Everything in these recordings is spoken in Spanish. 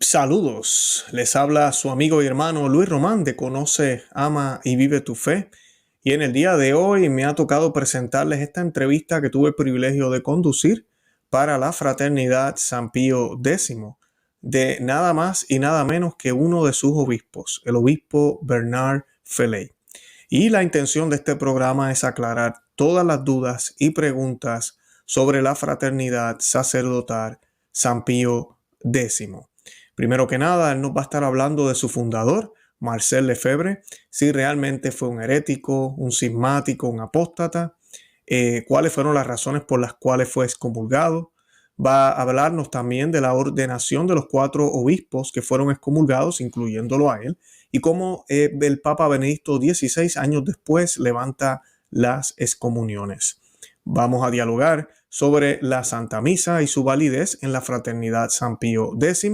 Saludos, les habla su amigo y hermano Luis Román de Conoce, Ama y Vive tu Fe. Y en el día de hoy me ha tocado presentarles esta entrevista que tuve el privilegio de conducir para la Fraternidad San Pío X, de nada más y nada menos que uno de sus obispos, el obispo Bernard Feley. Y la intención de este programa es aclarar todas las dudas y preguntas sobre la Fraternidad Sacerdotal San Pío X. Primero que nada, él nos va a estar hablando de su fundador, Marcel Lefebvre, si realmente fue un herético, un cismático, un apóstata, cuáles fueron las razones por las cuales fue excomulgado. Va a hablarnos también de la ordenación de los 4 obispos que fueron excomulgados, incluyéndolo a él, y cómo el Papa Benedicto XVI años después levanta las excomuniones. Vamos a dialogar sobre la Santa Misa y su validez en la Fraternidad San Pío X.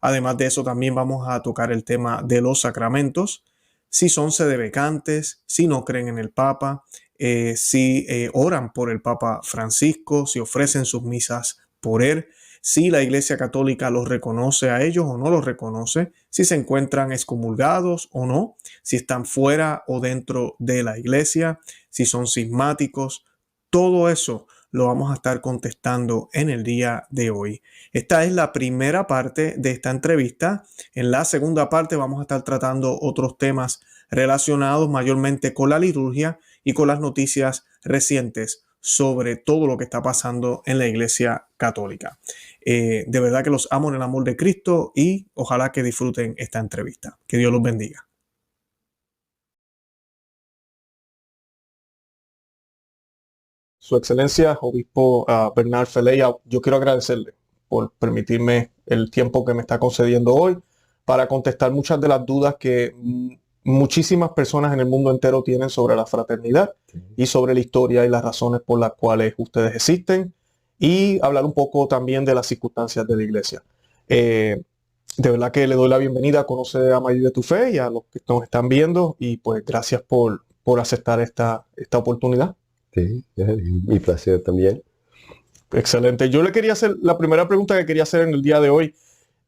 Además de eso, también vamos a tocar el tema de los sacramentos, si son sedevacantes, si no creen en el Papa, si oran por el Papa Francisco, si ofrecen sus misas por él, si la Iglesia Católica los reconoce a ellos o no los reconoce, si se encuentran excomulgados o no, si están fuera o dentro de la Iglesia, si son cismáticos. Todo eso lo vamos a estar contestando en el día de hoy. Esta es la primera parte de esta entrevista. En la segunda parte vamos a estar tratando otros temas relacionados mayormente con la liturgia y con las noticias recientes sobre todo lo que está pasando en la Iglesia Católica. De verdad que los amo en el amor de Cristo y ojalá que disfruten esta entrevista. Que Dios los bendiga. Su Excelencia, Obispo Bernard Feley, yo quiero agradecerle por permitirme el tiempo que me está concediendo hoy para contestar muchas de las dudas que muchísimas personas en el mundo entero tienen sobre la fraternidad y sobre la historia y las razones por las cuales ustedes existen, y hablar un poco también de las circunstancias de la Iglesia. De verdad que le doy la bienvenida a Conoce, Ama y Vive tu Fe y a los que nos están viendo, y pues gracias por aceptar esta oportunidad. Sí, mi placer también. Excelente. Yo le quería hacer, la primera pregunta que quería hacer en el día de hoy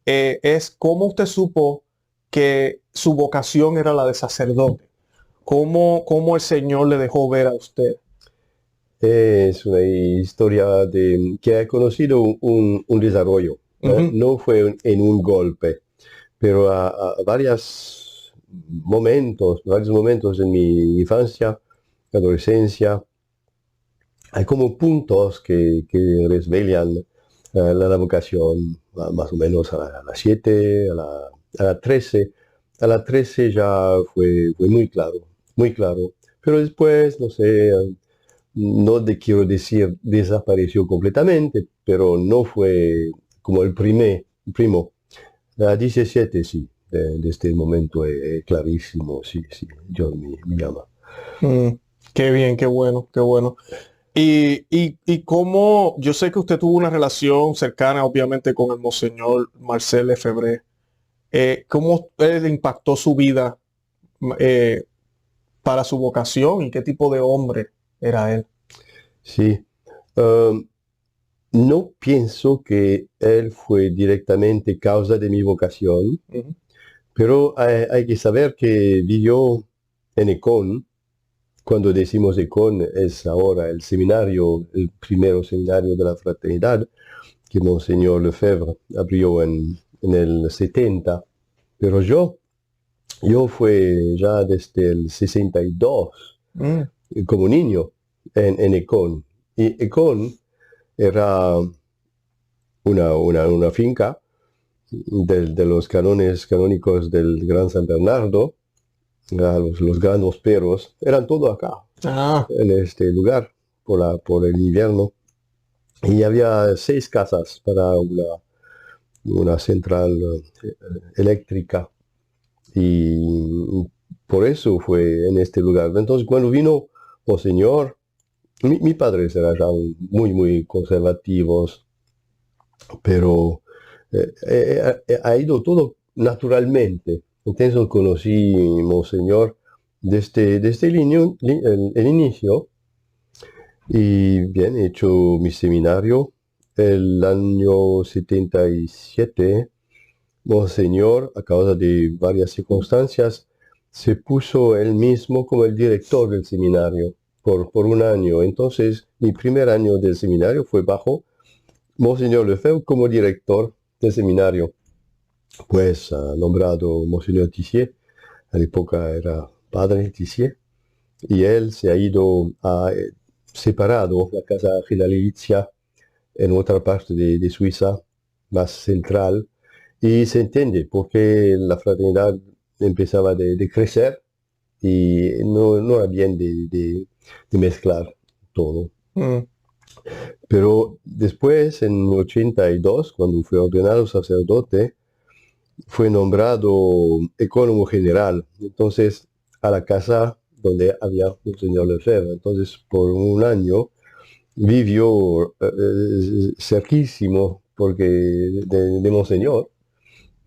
es ¿cómo usted supo que su vocación era la de sacerdote? ¿Cómo el Señor le dejó ver a usted? Es una historia que ha conocido un desarrollo. No fue en un golpe, pero a varios momentos en mi infancia, adolescencia, hay como puntos que resvelan la vocación, más o menos a las 7, a la 13. A la 13 ya fue muy claro, muy claro. Pero después, no sé, no quiero decir desapareció completamente, pero no fue como el primo. A 17 sí, de este momento es clarísimo, sí, Dios me llama. Qué bien, qué bueno, qué bueno. Y cómo, yo sé que usted tuvo una relación cercana, obviamente, con el Monseñor Marcel Lefebvre. ¿Cómo le impactó su vida para su vocación y qué tipo de hombre era él? Sí. No pienso que él fue directamente causa de mi vocación, pero hay que saber que vivió en Ecón. Cuando decimos Ecón es ahora el seminario, el primer seminario de la fraternidad que Monseñor Lefebvre abrió en el 70. Pero yo fui ya desde el 62 como niño en Ecón. Y Ecón era una finca de los canónicos del Gran San Bernardo. Los granos perros eran todo acá, en este lugar, por el invierno. Y había 6 casas para una central eléctrica. Y por eso fue en este lugar. Entonces, cuando vino Monseñor, mi padre era ya muy conservativos, pero ha ido todo naturalmente. Entonces conocí Monseñor desde el inicio, y bien, he hecho mi seminario el año 77. Monseñor, a causa de varias circunstancias, se puso él mismo como el director del seminario por un año. Entonces, mi primer año del seminario fue bajo Monseñor Lefebvre como director del seminario. Pues ha nombrado Monseñor Tissier, a la época era padre Tissier, y él se ha ido a separado la casa generalicia en otra parte de Suiza, más central, y se entiende porque la fraternidad empezaba de crecer y no era bien de mezclar todo. Pero después, en 82, cuando fue ordenado sacerdote, fue nombrado ecónomo general. Entonces, a la casa donde había un señor Lefebvre. Entonces, por un año vivió cerquísimo porque de Monseñor.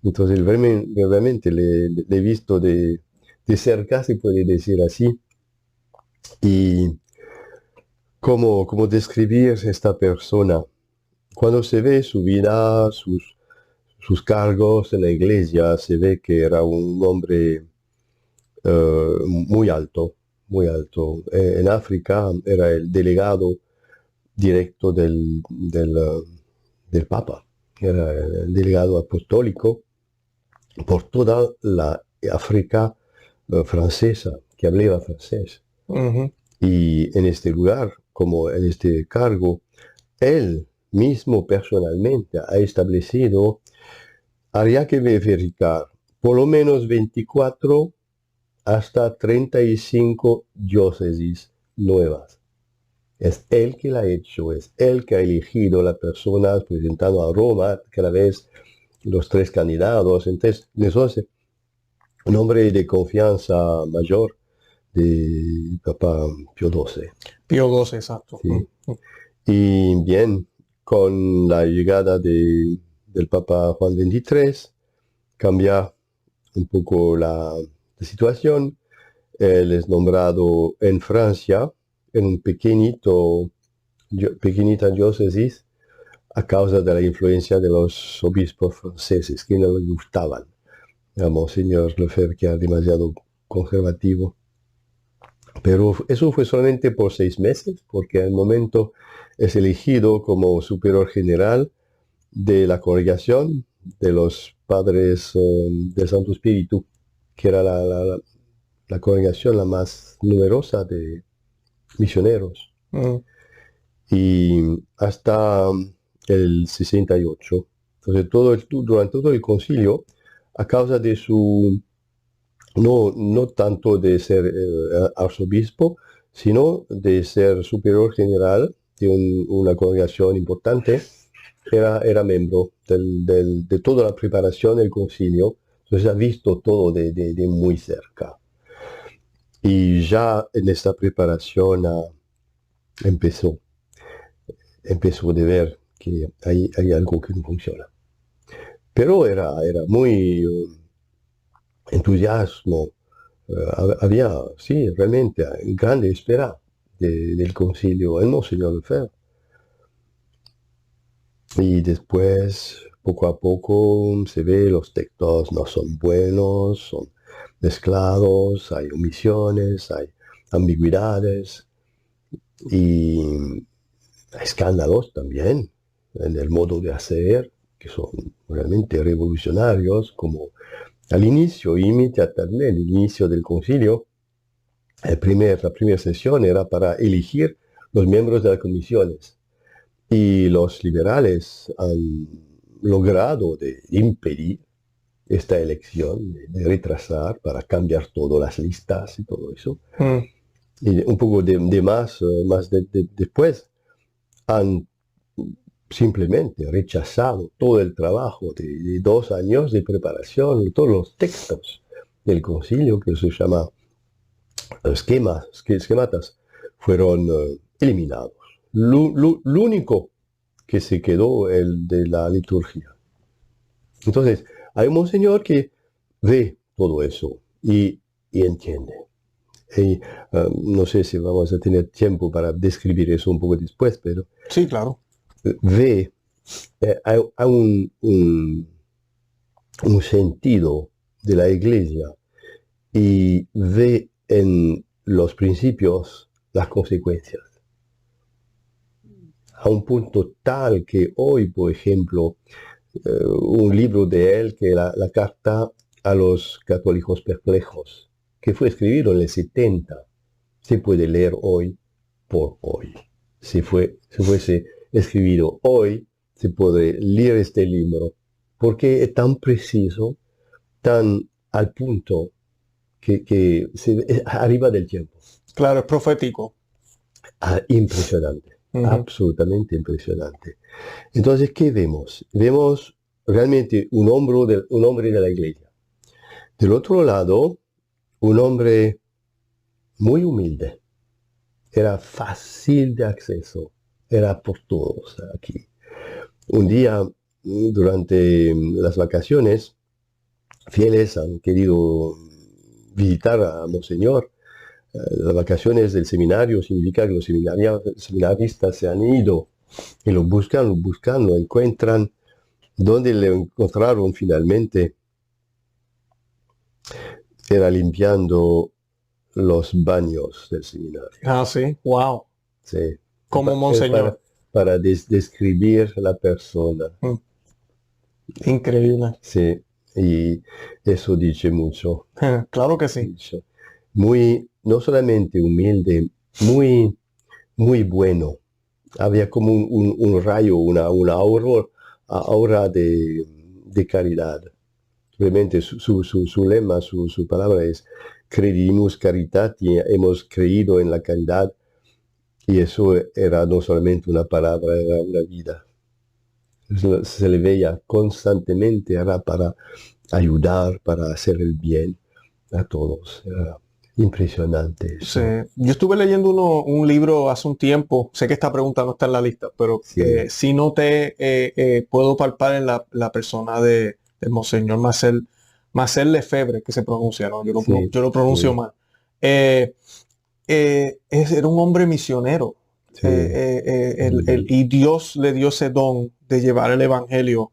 Entonces, realmente le he visto de cerca, se puede decir así. Y cómo describir esta persona. Cuando se ve su vida, sus cargos en la iglesia, se ve que era un hombre muy alto, muy alto. En África era el delegado directo del Papa, era el delegado apostólico por toda la África francesa, que hablaba francés. Y en este lugar, como en este cargo, él mismo personalmente ha establecido, habría que verificar, por lo menos 24 hasta 35 diócesis nuevas. Es él que la ha hecho, es él que ha elegido las personas, presentando a Roma cada vez los 3 candidatos. Entonces, un hombre de confianza mayor de Papa Pío XII. Pío XII, exacto. Sí. Y bien, con la llegada del Papa Juan XXIII, cambia un poco la situación. Él es nombrado en Francia, en un pequeñita diócesis, a causa de la influencia de los obispos franceses, que no le gustaban a Monseñor Lefebvre, que era demasiado conservativo. Pero eso fue solamente por 6 meses, porque al momento es elegido como superior general de la congregación de los padres del Santo Espíritu, que era la congregación la más numerosa de misioneros. Y hasta el 68. Entonces, durante todo el concilio, a causa de su, no tanto de ser arzobispo, sino de ser superior general de una congregación importante, era miembro de toda la preparación del concilio. Entonces ha visto todo de muy cerca. Y ya en esta preparación empezó de ver que hay algo que no funciona. Pero era muy entusiasmo. Había, sí, realmente grande espera del concilio en Monseñor Lefebvre. Y después, poco a poco, se ve los textos no son buenos, son mezclados, hay omisiones, hay ambigüedades y escándalos también en el modo de hacer, que son realmente revolucionarios, como al inicio, inmediatamente, al inicio del concilio, la primera sesión era para elegir los miembros de las comisiones. Y los liberales han logrado de impedir esta elección, de retrasar para cambiar todas las listas y todo eso. Y un poco después han simplemente rechazado todo el trabajo de 2 años de preparación, todos los textos del concilio, que se llama esquematas, fueron eliminados. Lo único que se quedó el de la liturgia. Entonces, hay un monseñor que ve todo eso y entiende. Y, no sé si vamos a tener tiempo para describir eso un poco después, pero sí, claro. Ve, hay un sentido de la iglesia y ve en los principios las consecuencias. A un punto tal que hoy, por ejemplo, un libro de él, que la carta a los católicos perplejos, que fue escrito en el 70, se puede leer hoy por hoy. Si fuese escrito hoy, se puede leer este libro, porque es tan preciso, tan al punto, que es arriba del tiempo. Claro, es profético. Impresionante, absolutamente impresionante. Entonces, ¿qué vemos? Vemos realmente un hombre de la iglesia. Del otro lado, un hombre muy humilde. Era fácil de acceso, era por todos aquí. Un día, durante las vacaciones, fieles han querido visitar a Monseñor. Las vacaciones del seminario significa que los seminaristas se han ido y lo buscan, lo encuentran. Donde le encontraron finalmente era limpiando los baños del seminario. Ah, sí, wow. Sí. Como Monseñor. Para describir la persona. Increíble. Sí, y eso dice mucho. Claro que sí. Muy, no solamente humilde, muy, muy bueno. Había como un rayo, una aura de caridad. Realmente su lema, su palabra es credimus caritati, hemos creído en la caridad. Y eso era no solamente una palabra, era una vida. Se le veía constantemente, era para ayudar, para hacer el bien a todos. Era impresionante eso. Sí. Yo estuve leyendo un libro hace un tiempo, sé que esta pregunta no está en la lista, pero Sí. sí noté, puedo palpar en la persona de Monseñor Marcel Lefebvre, que se pronuncia, ¿no? Yo lo pronuncio mal. Era un hombre misionero. Sí. Y Dios le dio ese don de llevar el evangelio,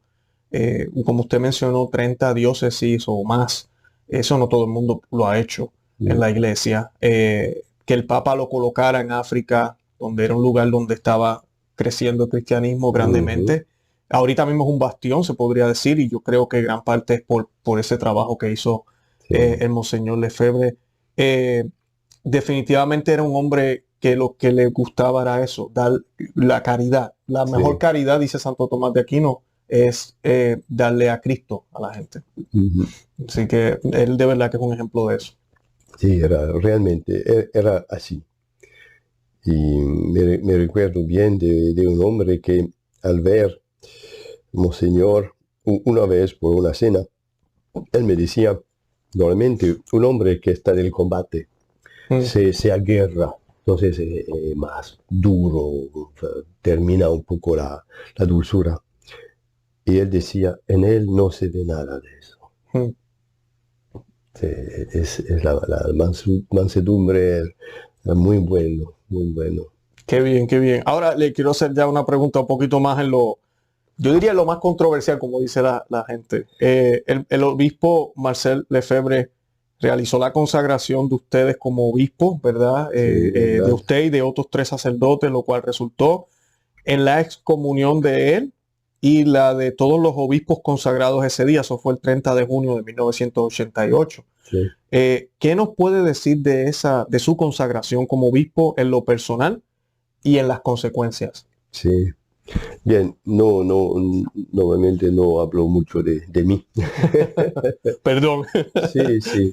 como usted mencionó, 30 diócesis o más. Eso no todo el mundo lo ha hecho en la iglesia. Que el Papa lo colocara en África, donde era un lugar donde estaba creciendo el cristianismo grandemente. Ahorita mismo es un bastión, se podría decir, y yo creo que gran parte es por ese trabajo que hizo el Monseñor Lefebvre. Definitivamente era un hombre que lo que le gustaba era eso, dar la caridad. La mejor caridad, dice Santo Tomás de Aquino, es darle a Cristo a la gente. Así que él de verdad que es un ejemplo de eso. Sí, realmente era así. Y me recuerdo bien de un hombre que al ver Monseñor una vez por una cena, él me decía, normalmente un hombre que está en el combate se aguerra, entonces es más duro, termina un poco la dulzura. Y él decía, en él no se ve nada de eso. Es la mansedumbre, muy bueno, muy bueno. Qué bien, qué bien. Ahora le quiero hacer ya una pregunta un poquito más yo diría lo más controversial, como dice la gente. El obispo Marcel Lefebvre realizó la consagración de ustedes como obispo, ¿verdad? De usted y de otros 3 sacerdotes, lo cual resultó en la excomunión de él y la de todos los obispos consagrados ese día. Eso fue el 30 de junio de 1988. Sí. ¿Qué nos puede decir de su consagración como obispo en lo personal y en las consecuencias? Sí. Bien, normalmente no hablo mucho de mí. Perdón. Sí.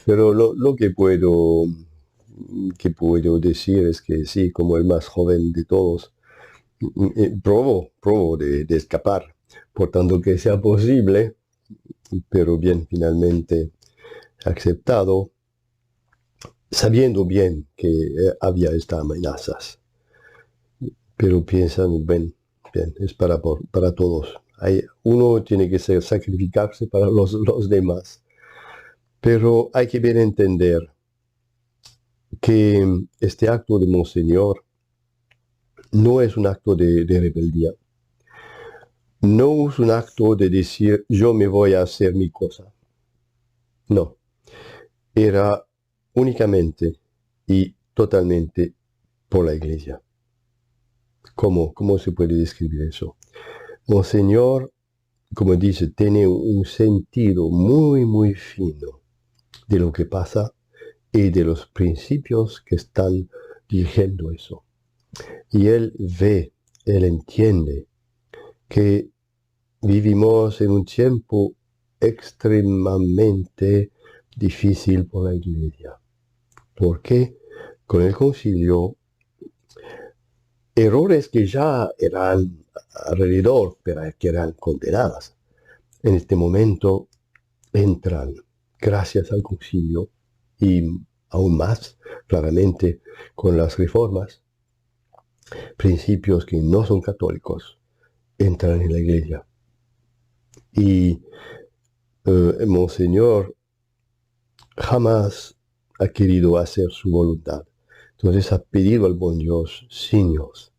Pero lo que puedo decir es que sí, como el más joven de todos, probo de escapar, por tanto que sea posible, pero bien, finalmente aceptado, sabiendo bien que había estas amenazas. Pero piensan, bien, es para todos. Uno tiene que sacrificarse para los demás. Pero hay que bien entender que este acto de Monseñor no es un acto de rebeldía. no es un acto de decir yo me voy a hacer mi cosa. No, era únicamente y totalmente por la iglesia. ¿Cómo se puede describir eso? Monseñor, como dice, tiene un sentido muy, muy fino de lo que pasa y de los principios que están dirigiendo eso. Y él ve, él entiende que vivimos en un tiempo extremadamente difícil por la iglesia, porque con el concilio, errores que ya eran alrededor, pero que eran condenadas, en este momento entran, gracias al concilio, y aún más claramente con las reformas, principios que no son católicos, entran en la iglesia. Y Monseñor jamás ha querido hacer su voluntad. Entonces ha pedido al buen Dios signos,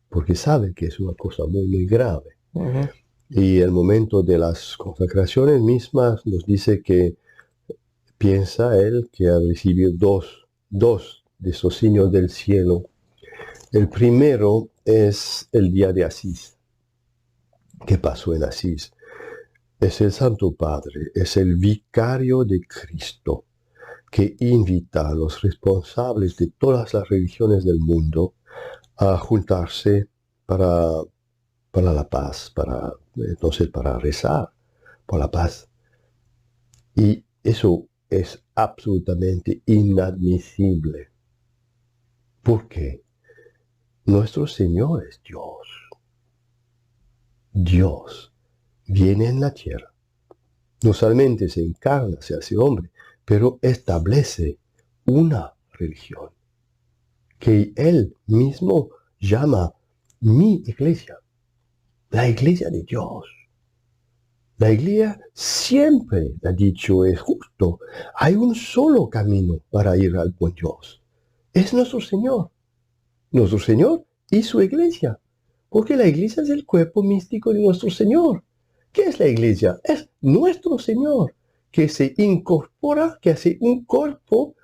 porque sabe que es una cosa muy, muy grave. Ujú. Y el momento de las consacraciones mismas nos dice que piensa él que ha recibido dos de esos signos del cielo. El primero es el día de Asís. ¿Qué pasó en Asís? Es el Santo Padre, es el vicario de Cristo, que invita a los responsables de todas las religiones del mundo a juntarse para la paz, entonces para rezar por la paz. Y eso es absolutamente inadmisible. ¿Por qué? Nuestro Señor es Dios. Dios viene en la tierra. No solamente se encarna, se hace hombre, pero establece una religión que Él mismo llama mi iglesia, la iglesia de Dios. La iglesia siempre ha dicho, es justo, hay un solo camino para ir al buen Dios. Es nuestro Señor y su iglesia, porque la iglesia es el cuerpo místico de nuestro Señor. ¿Qué es la iglesia? Es nuestro Señor, que se incorpora, que hace un cuerpo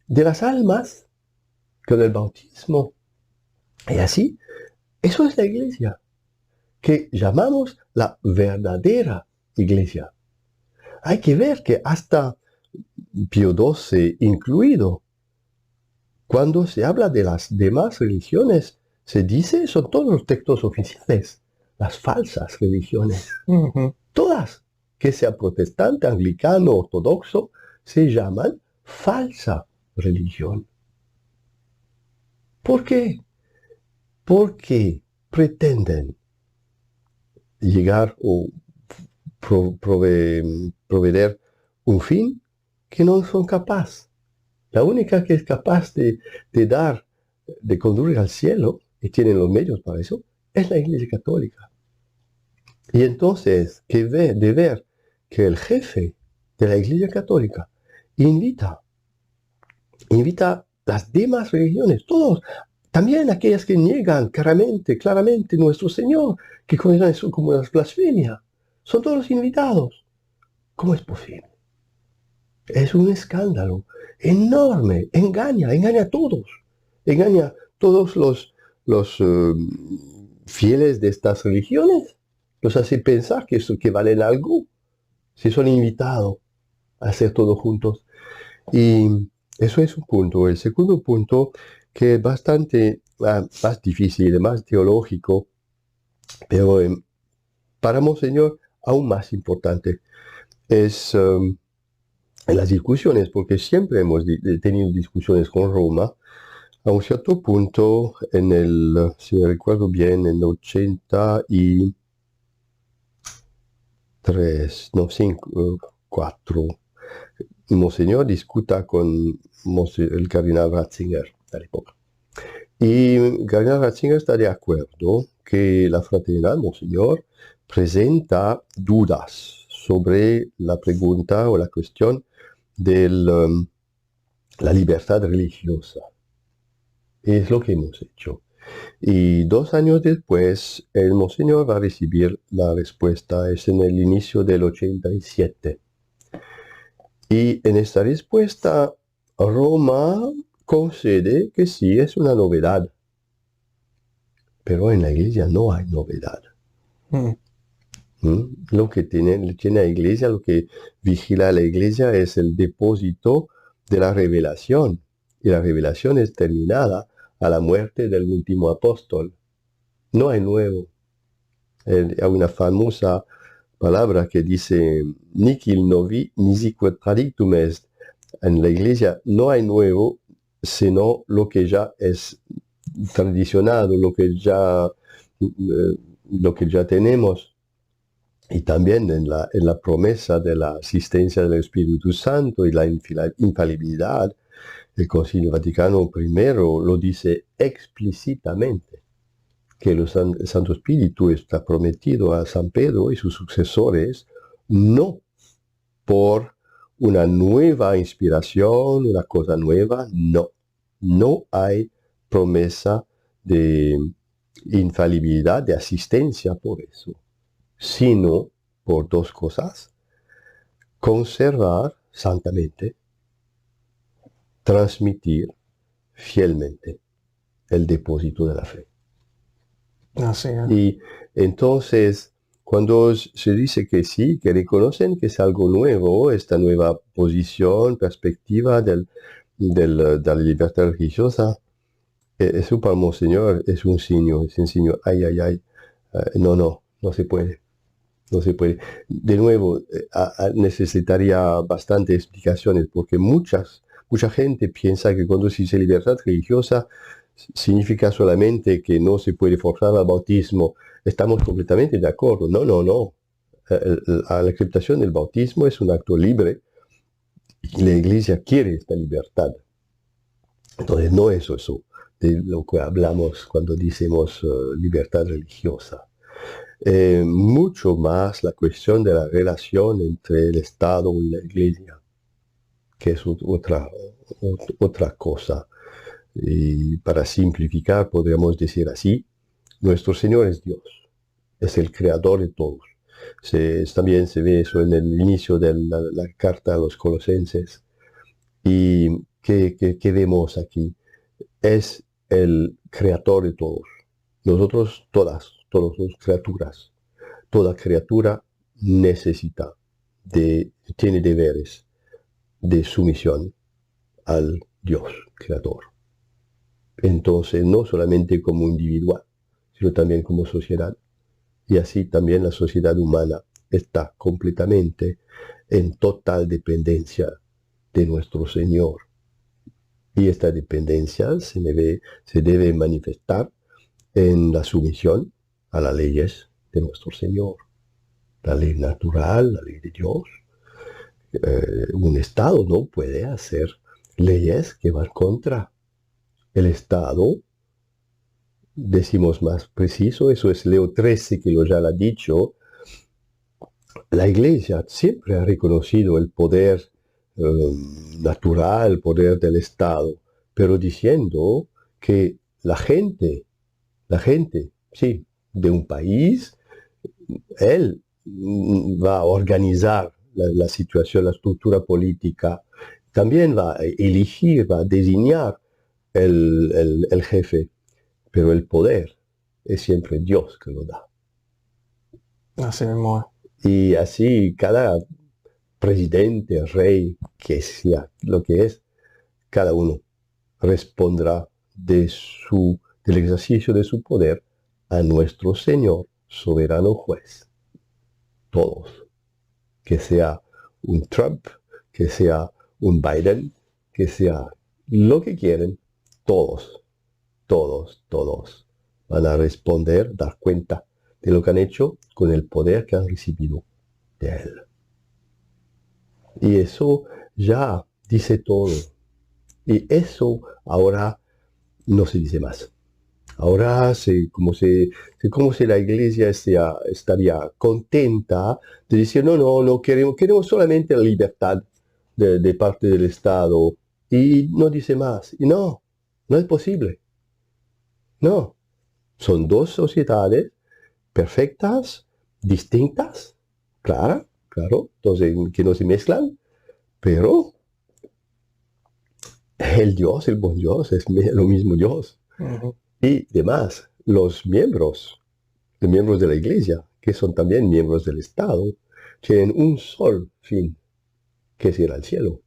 de las almas con el bautismo. Y así, eso es la iglesia, que llamamos la verdadera iglesia. Hay que ver que hasta Pío XII incluido, cuando se habla de las demás religiones, se dice, son todos los textos oficiales, las falsas religiones. Ujú. Todas, que sea protestante, anglicano, ortodoxo, se llaman falsa religión. ¿Por qué? Porque pretenden llegar o proveer un fin que no son capaces. La única que es capaz de dar, de conducir al cielo, y tienen los medios para eso, es la Iglesia Católica. Y entonces, de ver que el jefe de la Iglesia Católica invita a las demás religiones, todos, también aquellas que niegan claramente nuestro Señor, que consideran eso como una blasfemia, son todos invitados. ¿Cómo es posible? Es un escándalo enorme, engaña a todos, engaña a todos los fieles de estas religiones, los hace pensar que valen algo, si son invitados a hacer todo juntos. Y eso es un punto. El segundo punto, que es bastante más difícil, más teológico, pero para Monseñor aún más importante, es en las discusiones, porque siempre hemos tenido discusiones con Roma. A un cierto punto, si me recuerdo bien, en 83, no, 5, 4, Monseñor discuta con el cardenal Ratzinger de la época. Y el cardenal Ratzinger está de acuerdo que la fraternidad, Monseñor, presenta dudas sobre la pregunta o la cuestión de la libertad religiosa. Es lo que hemos hecho. Y 2 años después, el Monseñor va a recibir la respuesta, es en el inicio del 87. Y en esta respuesta, Roma concede que sí es una novedad, pero en la iglesia no hay novedad. Mm. Lo que tiene la iglesia, lo que vigila la iglesia es el depósito de la revelación. Y la revelación es terminada a la muerte del último apóstol. No hay nuevo. Hay una famosa palabra que dice, Nihil novi nisique tradictum est. En la iglesia no hay nuevo, sino lo que ya es tradicionado, lo que ya tenemos. Y también en la promesa de la asistencia del Espíritu Santo y la infalibilidad, el Concilio Vaticano I lo dice explícitamente, que el Santo Espíritu está prometido a San Pedro y sus sucesores, no por una nueva inspiración, una cosa nueva, no. No hay promesa de infalibilidad, de asistencia por eso, sino por dos cosas: conservar santamente, transmitir fielmente el depósito de la fe. Así es. Y entonces, cuando se dice que sí, que reconocen que es algo nuevo, esta nueva posición, perspectiva de la libertad religiosa, eso para Monseñor es un signo, no se puede. No se puede. De nuevo, necesitaría bastantes explicaciones, porque mucha gente piensa que cuando se dice libertad religiosa significa solamente que no se puede forzar al bautismo. Estamos completamente de acuerdo. No. La aceptación del bautismo es un acto libre y la Iglesia quiere esta libertad. Entonces no es eso de lo que hablamos cuando decimos libertad religiosa. Mucho más la cuestión de la relación entre el Estado y la Iglesia, que es otra cosa. Y para simplificar, podríamos decir así, nuestro Señor es Dios, es el creador de todos. También se ve eso en el inicio de la carta a los Colosenses. ¿Y qué vemos aquí? Es el creador de todos. Nosotros, todas las criaturas. Toda criatura tiene deberes de sumisión al Dios creador. Entonces, no solamente como individual, sino también como sociedad. Y así también la sociedad humana está completamente en total dependencia de nuestro Señor. Y esta dependencia se debe manifestar en la sumisión a las leyes de nuestro Señor. La ley natural, la ley de Dios. Un Estado no puede hacer leyes que van contra el Estado. Decimos más preciso, eso es Leo XIII que ya lo ha dicho. La Iglesia siempre ha reconocido el poder natural, el poder del Estado, pero diciendo que la gente, sí, de un país, él va a organizar la situación, la estructura política, también va a elegir, va a designar el jefe, pero el poder es siempre Dios que lo da. Así mismo es. Y así cada presidente, rey, que sea lo que es, cada uno respondrá del ejercicio de su poder a nuestro Señor, soberano juez. Todos. Que sea un Trump, que sea un Biden, que sea lo que quieren, todos van a responder, dar cuenta de lo que han hecho con el poder que han recibido de Él. Y eso ya dice todo. Y eso ahora no se dice más. Ahora como si la Iglesia estaría contenta de decir, no queremos solamente la libertad de parte del Estado. Y no dice más. Y no es posible. No, son dos sociedades perfectas, distintas, claro, entonces que no se mezclan, pero el Dios, el buen Dios, es lo mismo Dios. Ujú. Y demás, los miembros de la Iglesia, que son también miembros del Estado, tienen un solo fin, que es ir al cielo.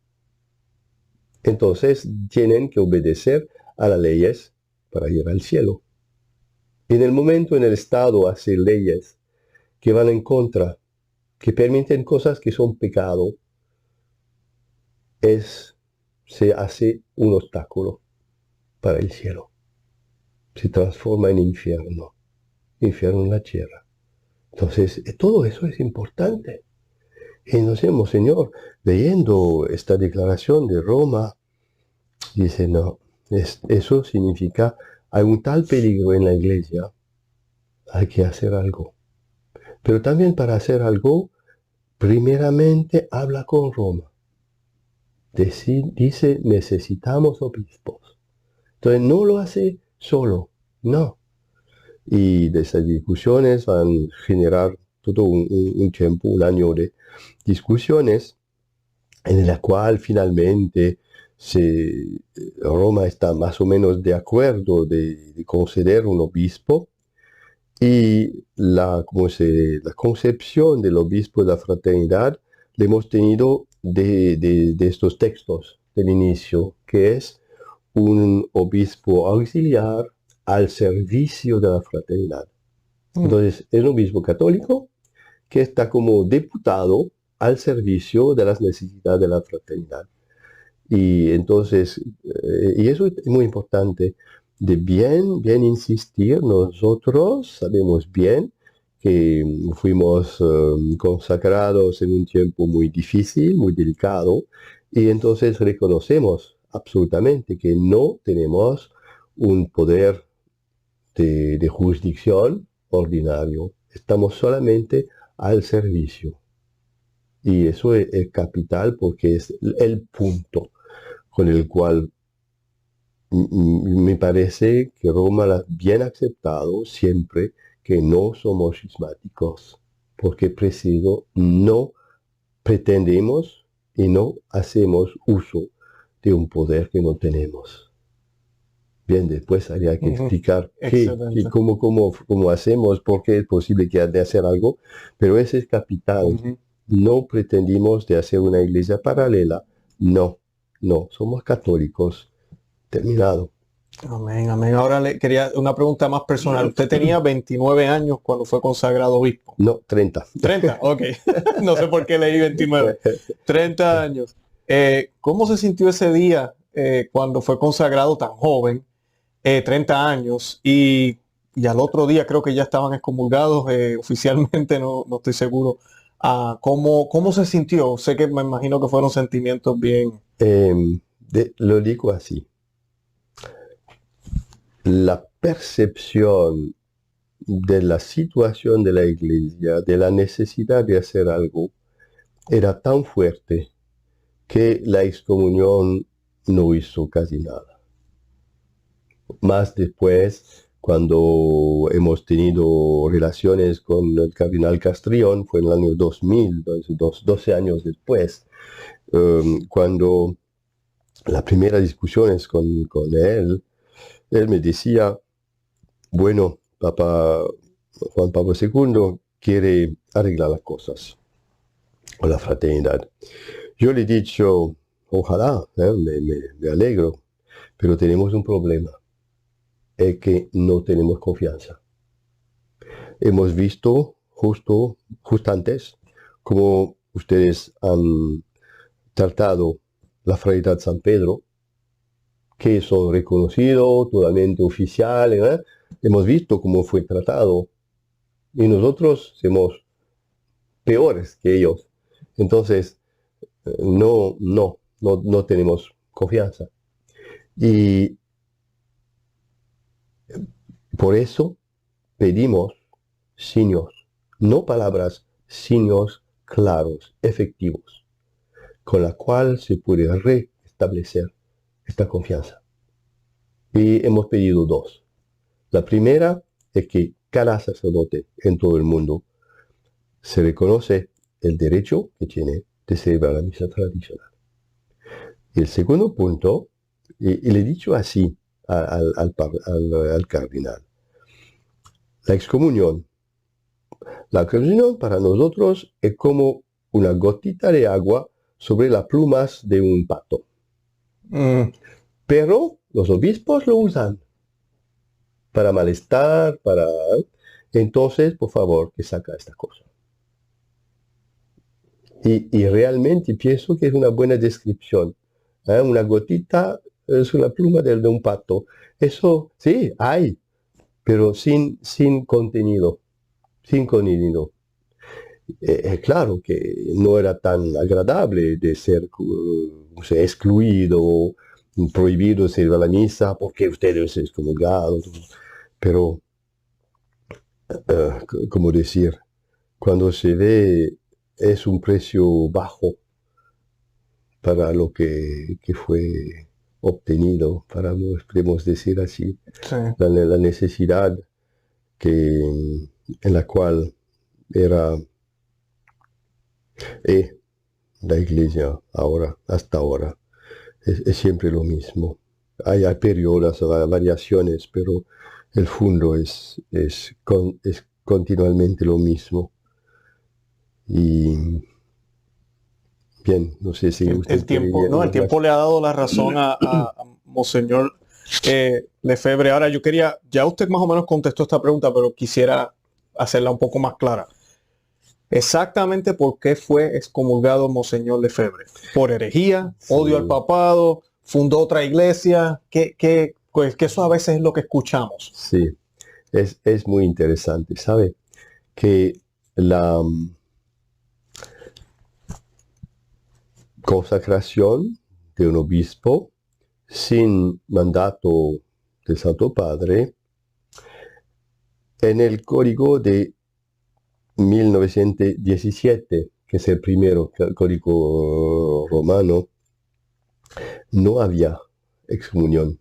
Entonces tienen que obedecer a las leyes para ir al cielo. En el momento en el Estado hace leyes que van en contra, que permiten cosas que son pecado, se hace un obstáculo para el cielo. Se transforma en infierno en la tierra. Entonces, todo eso es importante. Y nos hemos, Señor, leyendo esta declaración de Roma, dice, no, eso significa, hay un tal peligro en la iglesia, hay que hacer algo. Pero también para hacer algo, primeramente habla con Roma. Dice, necesitamos obispos. Entonces no lo hace solo, no. Y de esas discusiones van a generar todo un tiempo, un año de discusiones en la cual finalmente Roma está más o menos de acuerdo de conceder un obispo y la concepción del obispo de la fraternidad le hemos tenido de estos textos del inicio, que es un obispo auxiliar al servicio de la fraternidad. Entonces, es un obispo católico que está como diputado al servicio de las necesidades de la fraternidad. Y entonces, y eso es muy importante, de bien insistir, nosotros sabemos bien que fuimos consagrados en un tiempo muy difícil, muy delicado, y entonces reconocemos absolutamente que no tenemos un poder de jurisdicción ordinario, estamos solamente al servicio. Y eso es capital porque es el punto con el cual me parece que Roma lo ha bien aceptado siempre que no somos cismáticos, porque preciso no pretendemos y no hacemos uso de un poder que no tenemos. Bien, después habría que explicar cómo hacemos, por qué es posible que de hacer algo, pero ese es capital. No pretendimos de hacer una iglesia paralela, no, somos católicos. Terminado. Amén, amén. Ahora le quería una pregunta más personal. Usted tenía 29 años cuando fue consagrado obispo. No, 30. 30, ok. No sé por qué leí 29. 30 años. ¿Cómo se sintió ese día cuando fue consagrado tan joven? 30 años y al otro día creo que ya estaban excomulgados oficialmente, no estoy seguro. ¿Cómo se sintió? Sé que me imagino que fueron sentimientos bien. Lo digo así. La percepción de la situación de la iglesia, de la necesidad de hacer algo, era tan fuerte que la excomunión no hizo casi nada. Más después, cuando hemos tenido relaciones con el cardenal Castrillón, fue en el año 2000, 12 años después, cuando las primeras discusiones con él me decía, bueno, Papa Juan Pablo II quiere arreglar las cosas con la fraternidad. Yo le he dicho, ojalá, me alegro, pero tenemos un problema, es que no tenemos confianza. Hemos visto justo antes cómo ustedes han tratado la fraternidad San Pedro, que son reconocidos, totalmente oficiales, hemos visto cómo fue tratado y nosotros somos peores que ellos. Entonces, no tenemos confianza. Y por eso pedimos signos, no palabras, signos claros, efectivos, con la cual se puede restablecer esta confianza. Y hemos pedido dos. La primera es que cada sacerdote en todo el mundo se reconoce el derecho que tiene de celebrar la misa tradicional. Y el segundo punto, y le he dicho así al cardenal, la excomunión. La excomunión para nosotros es como una gotita de agua sobre las plumas de un pato. Pero los obispos lo usan para malestar, para... Entonces, por favor, que saca esta cosa. Y realmente pienso que es una buena descripción. Una gotita es una pluma de un pato. Eso, sí, hay, pero sin contenido. Sin contenido. Es claro que no era tan agradable de ser excluido, prohibido de ir a la misa porque ustedes es excomulgado. Pero, como decir, cuando se ve es un precio bajo para lo que fue obtenido, podemos decir así, Sí. la necesidad en la cual era la iglesia ahora, hasta ahora. Es siempre lo mismo. Hay periodos, hay variaciones, pero el fondo es continuamente lo mismo. Y bien, no sé si usted El tiempo, no, el tiempo le ha dado la razón a Monseñor Lefebvre. Ahora yo quería, ya usted más o menos contestó esta pregunta, pero quisiera hacerla un poco más clara. Exactamente por qué fue excomulgado Monseñor Lefebvre. ¿Por herejía? Sí. ¿Odio al papado? ¿Fundó otra iglesia? Pues que eso a veces es lo que escuchamos. Sí, es muy interesante. ¿Sabe? Que la consagración de un obispo sin mandato del Santo Padre, en el código de 1917, que es el primero código romano, no había excomunión,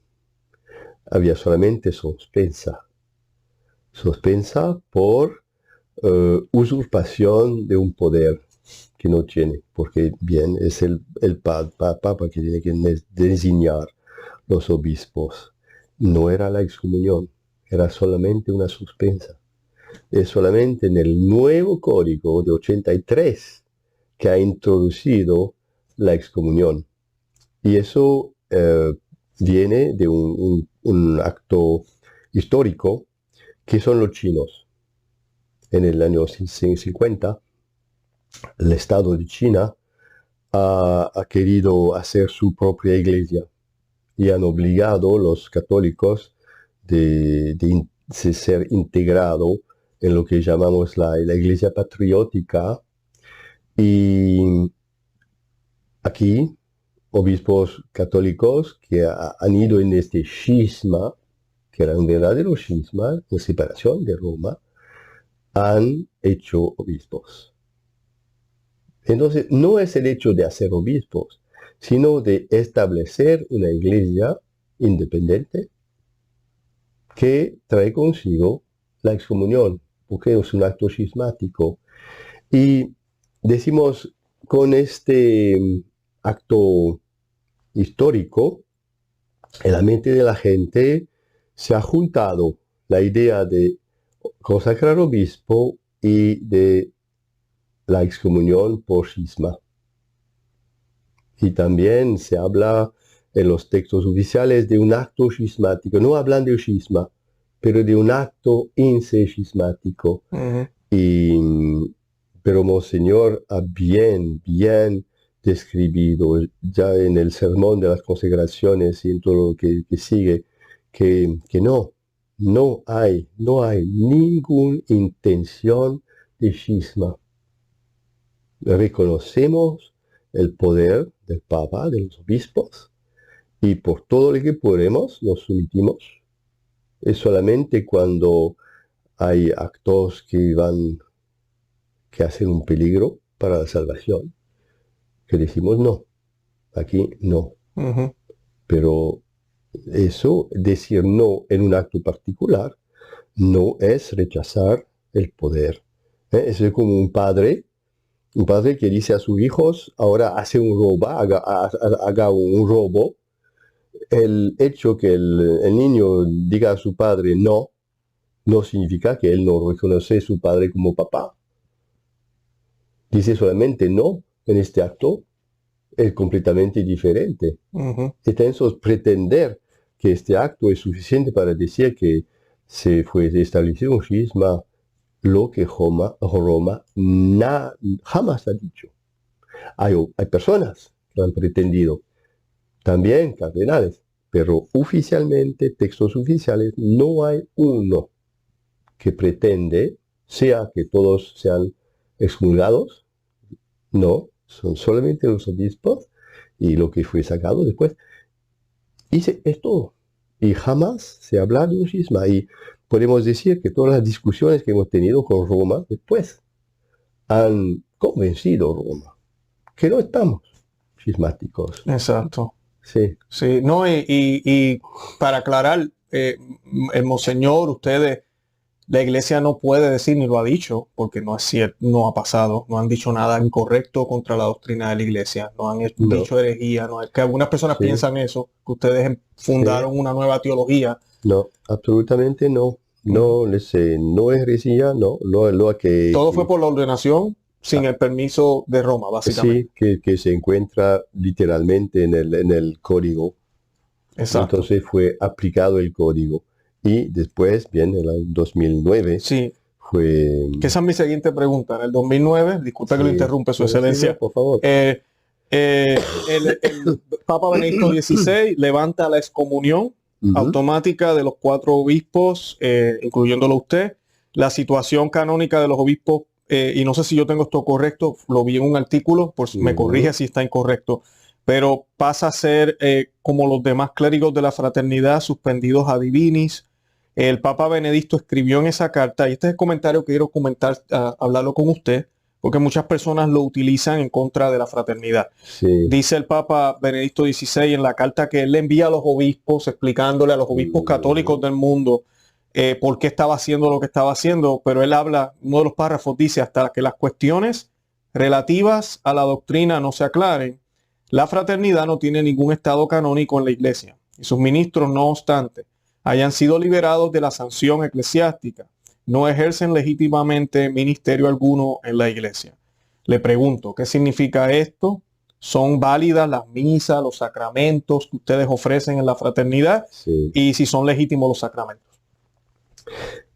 había solamente suspensa por usurpación de un poder que no tiene, porque bien es el papa que tiene que designar los obispos. No era la excomunión, era solamente una suspensa. Es solamente en el nuevo código de 83 que ha introducido la excomunión. Y eso viene de un acto histórico que son los chinos. En el año 50, el Estado de China ha querido hacer su propia iglesia y han obligado a los católicos de ser integrado en lo que llamamos la iglesia patriótica. Y aquí, obispos católicos que han ido en este cisma, que era un verdadero cisma, una separación de Roma, han hecho obispos. Entonces, no es el hecho de hacer obispos, sino de establecer una iglesia independiente que trae consigo la excomunión, porque es un acto cismático. Y decimos, con este acto histórico, en la mente de la gente se ha juntado la idea de consagrar obispo y de la excomunión por cisma. Y también se habla en los textos oficiales de un acto cismático. No hablan de cisma, pero de un acto insecismático. Pero Monseñor ha bien describido ya en el sermón de las consagraciones y en todo lo que sigue, que no hay ninguna intención de cisma. Reconocemos el poder del Papa, de los obispos, y por todo lo que podemos nos sometimos. Es solamente cuando hay actos que hacen un peligro para la salvación, que decimos no, aquí no. Pero eso, decir no en un acto particular, no es rechazar el poder. Es como un padre que dice a sus hijos, ahora hace un robo, haga un robo. El hecho que el niño diga a su padre no significa que él no reconoce a su padre como papá. Dice solamente no en este acto es completamente diferente. Entonces, pretender que este acto es suficiente para decir que se fue establecido un cisma, lo que Roma jamás ha dicho. Hay personas que lo han pretendido, también cardenales, pero oficialmente, textos oficiales, no hay uno que pretende, sea que todos sean excomulgados, no, son solamente los obispos y lo que fue sacado después. Y es todo. Y jamás se habla de un cisma. Y podemos decir que todas las discusiones que hemos tenido con Roma después han convencido a Roma que no estamos cismáticos. Exacto. Sí. Sí, no, y para aclarar, el monseñor, ustedes, la iglesia no puede decir ni lo ha dicho, porque no es cierto, no ha pasado, no han dicho nada incorrecto contra la doctrina de la iglesia, no han dicho herejía, no es que algunas personas piensan eso, que ustedes fundaron una nueva teología. No, absolutamente no. No, no es herejía, no. Lo que todo fue por la ordenación sin el permiso de Roma, básicamente. Sí, que se encuentra literalmente en el código. Exacto. Entonces fue aplicado el código. Y después, bien, en el 2009, sí. fue... Que esa es mi siguiente pregunta. En el 2009, disculpa que lo interrumpe su excelencia. Sí, por favor. El Papa Benedicto XVI levanta la excomunión automática de los 4 obispos, incluyéndolo usted. La situación canónica de los obispos, y no sé si yo tengo esto correcto, lo vi en un artículo, me corrige si está incorrecto, pero pasa a ser como los demás clérigos de la fraternidad, suspendidos a divinis. El Papa Benedicto escribió en esa carta, y este es el comentario que quiero hablarlo con usted, porque muchas personas lo utilizan en contra de la fraternidad. Sí. Dice el Papa Benedicto XVI en la carta que él le envía a los obispos, explicándole a los obispos católicos del mundo por qué estaba haciendo lo que estaba haciendo, pero él habla, uno de los párrafos dice, hasta que las cuestiones relativas a la doctrina no se aclaren, la fraternidad no tiene ningún estado canónico en la iglesia, y sus ministros, no obstante, hayan sido liberados de la sanción eclesiástica, no ejercen legítimamente ministerio alguno en la iglesia. Le pregunto, ¿qué significa esto? ¿Son válidas las misas, los sacramentos que ustedes ofrecen en la fraternidad? Sí. Y si son legítimos los sacramentos.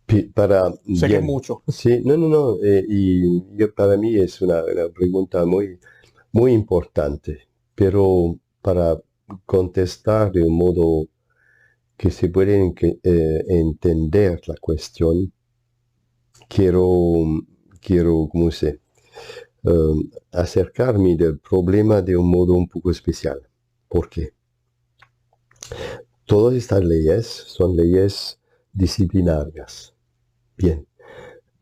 Sé que es mucho. Sí, no. Para mí es una pregunta muy, muy importante, pero para contestar de un modo que se puede entender la cuestión, quiero ¿cómo se acercarme del problema de un modo un poco especial. ¿Por qué? Todas estas leyes son leyes disciplinarias. Bien,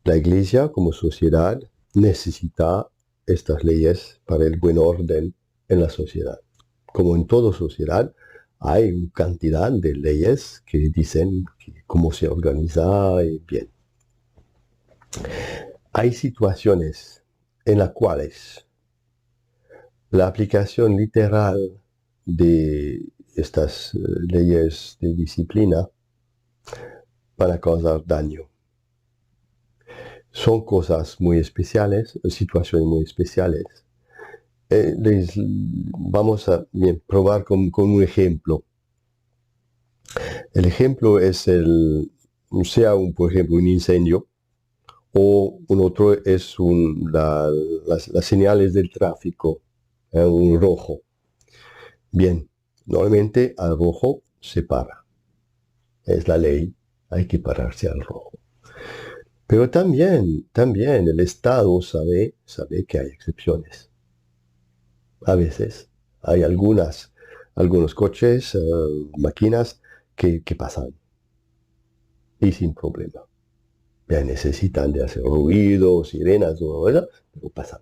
la Iglesia como sociedad necesita estas leyes para el buen orden en la sociedad. Como en toda sociedad, hay una cantidad de leyes que dicen cómo se organiza y bien. Hay situaciones en las cuales la aplicación literal de estas leyes de disciplina van a causar daño. Son cosas muy especiales, situaciones muy especiales. Vamos a probar con un ejemplo. El ejemplo es por ejemplo, un incendio, o un otro es las señales del tráfico, un rojo. Bien, normalmente al rojo se para. Es la ley, hay que pararse al rojo. Pero también el Estado sabe que hay excepciones. A veces hay algunos coches, máquinas que pasan y sin problema. Ya necesitan de hacer ruido, sirenas, ¿verdad? Pero pasan.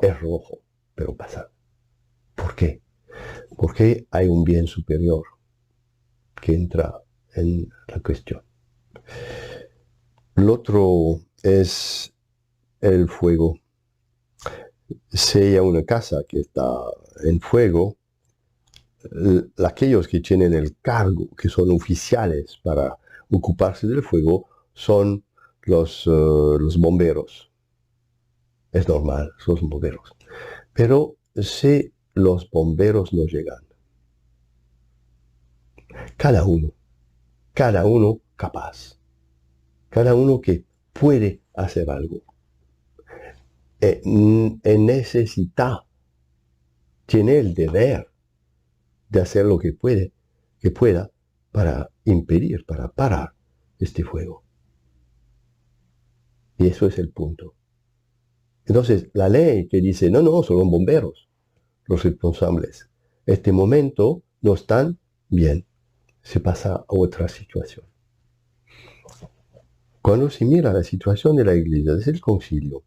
Es rojo, pero pasan. ¿Por qué? Porque hay un bien superior que entra en la cuestión. Lo otro es el fuego. Si hay una casa que está en fuego, aquellos que tienen el cargo, que son oficiales para ocuparse del fuego, son los bomberos. Es normal, son los bomberos. Pero si los bomberos no llegan, cada uno capaz, cada uno que puede hacer algo, necesita, tiene el deber de hacer lo que pueda para impedir, para parar este fuego. Y eso es el punto. Entonces, la ley que dice, no, son bomberos los responsables. Este momento no están bien. Se pasa a otra situación. Cuando se mira la situación de la iglesia desde el concilio,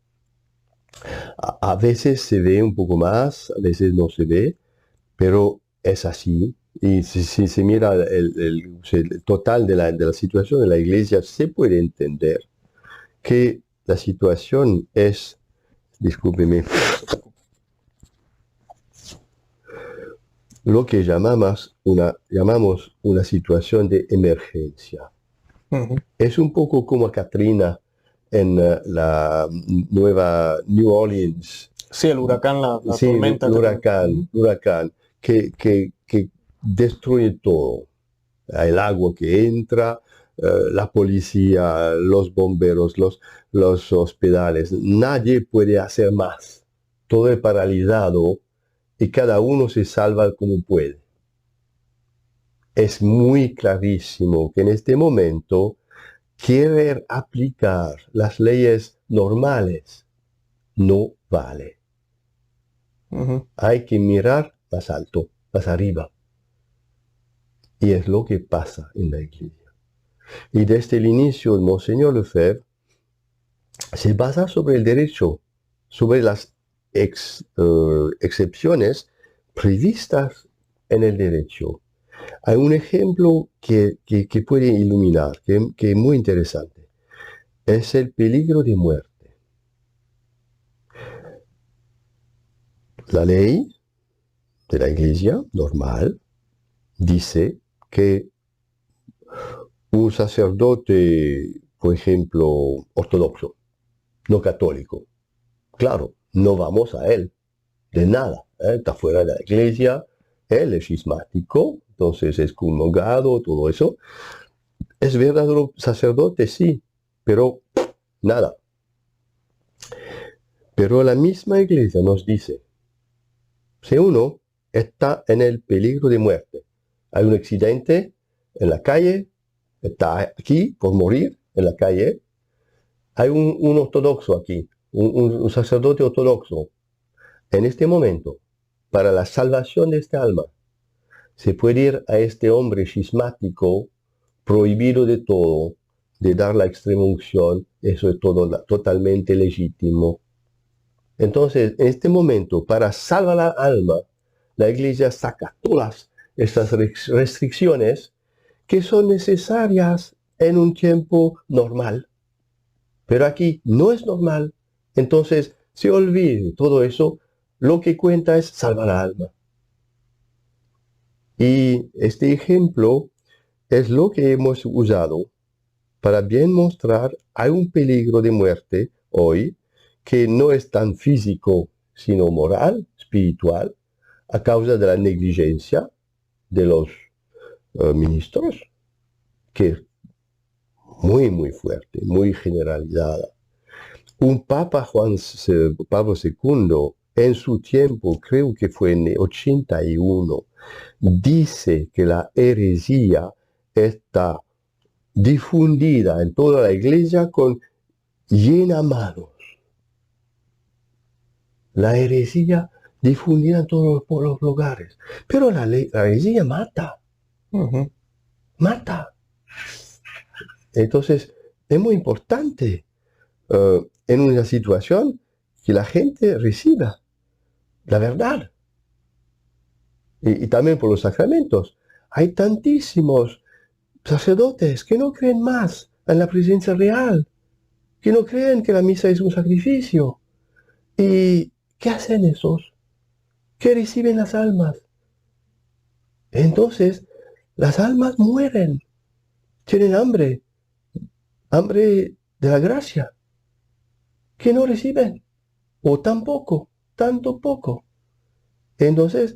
a veces se ve un poco más, a veces no se ve, pero es así. Y si se mira el total de la situación de la iglesia, se puede entender que la situación es, discúlpeme, lo que llamamos una situación de emergencia. Ujú. Es un poco como Katrina en la nueva New Orleans. Sí, el huracán, la Sí, tormenta. huracán, que destruye todo. El agua que entra, la policía, los bomberos, los hospitales. Nadie puede hacer más. Todo es paralizado y cada uno se salva como puede. Es muy clarísimo que en este momento querer aplicar las leyes normales no vale. Ujú. Hay que mirar más alto, más arriba. Y es lo que pasa en la iglesia. Y desde el inicio, el Monseñor Lefebvre se basa sobre el derecho, sobre las excepciones previstas en el derecho. Hay un ejemplo que puede iluminar, que es muy interesante. Es el peligro de muerte. La ley de la iglesia normal dice que un sacerdote, por ejemplo, ortodoxo, no católico, claro, no vamos a él, de nada, está fuera de la iglesia, él es cismático, entonces es comulgado, todo eso. Es verdadero sacerdote, sí, pero nada. Pero la misma iglesia nos dice, si uno está en el peligro de muerte, hay un accidente en la calle, está aquí por morir en la calle, hay un ortodoxo aquí, un sacerdote ortodoxo. En este momento, para la salvación de este alma, se puede ir a este hombre cismático, prohibido de todo, de dar la extrema unción, eso es todo totalmente legítimo. Entonces, en este momento, para salvar la alma, la iglesia saca todas estas restricciones que son necesarias en un tiempo normal. Pero aquí no es normal. Entonces, se olvide todo eso. Lo que cuenta es salvar la alma. Y este ejemplo es lo que hemos usado para bien mostrar hay un peligro de muerte hoy que no es tan físico, sino moral, espiritual, a causa de la negligencia de los ministros, que es muy fuerte, muy generalizada. Un Papa Pablo II, en su tiempo, creo que fue en 81, dice que la herejía está difundida en toda la iglesia con llena manos. La herejía difundida en todos los lugares. Pero la herejía mata. Ujú. Mata. Entonces, es muy importante en una situación que la gente reciba la verdad. Y también por los sacramentos. Hay tantísimos sacerdotes que no creen más en la presencia real. que no creen que la misa es un sacrificio. ¿Y qué hacen esos? ¿Qué reciben las almas? Entonces, las almas mueren, tienen hambre, hambre de la gracia, que no reciben, o tampoco, tanto poco. Entonces,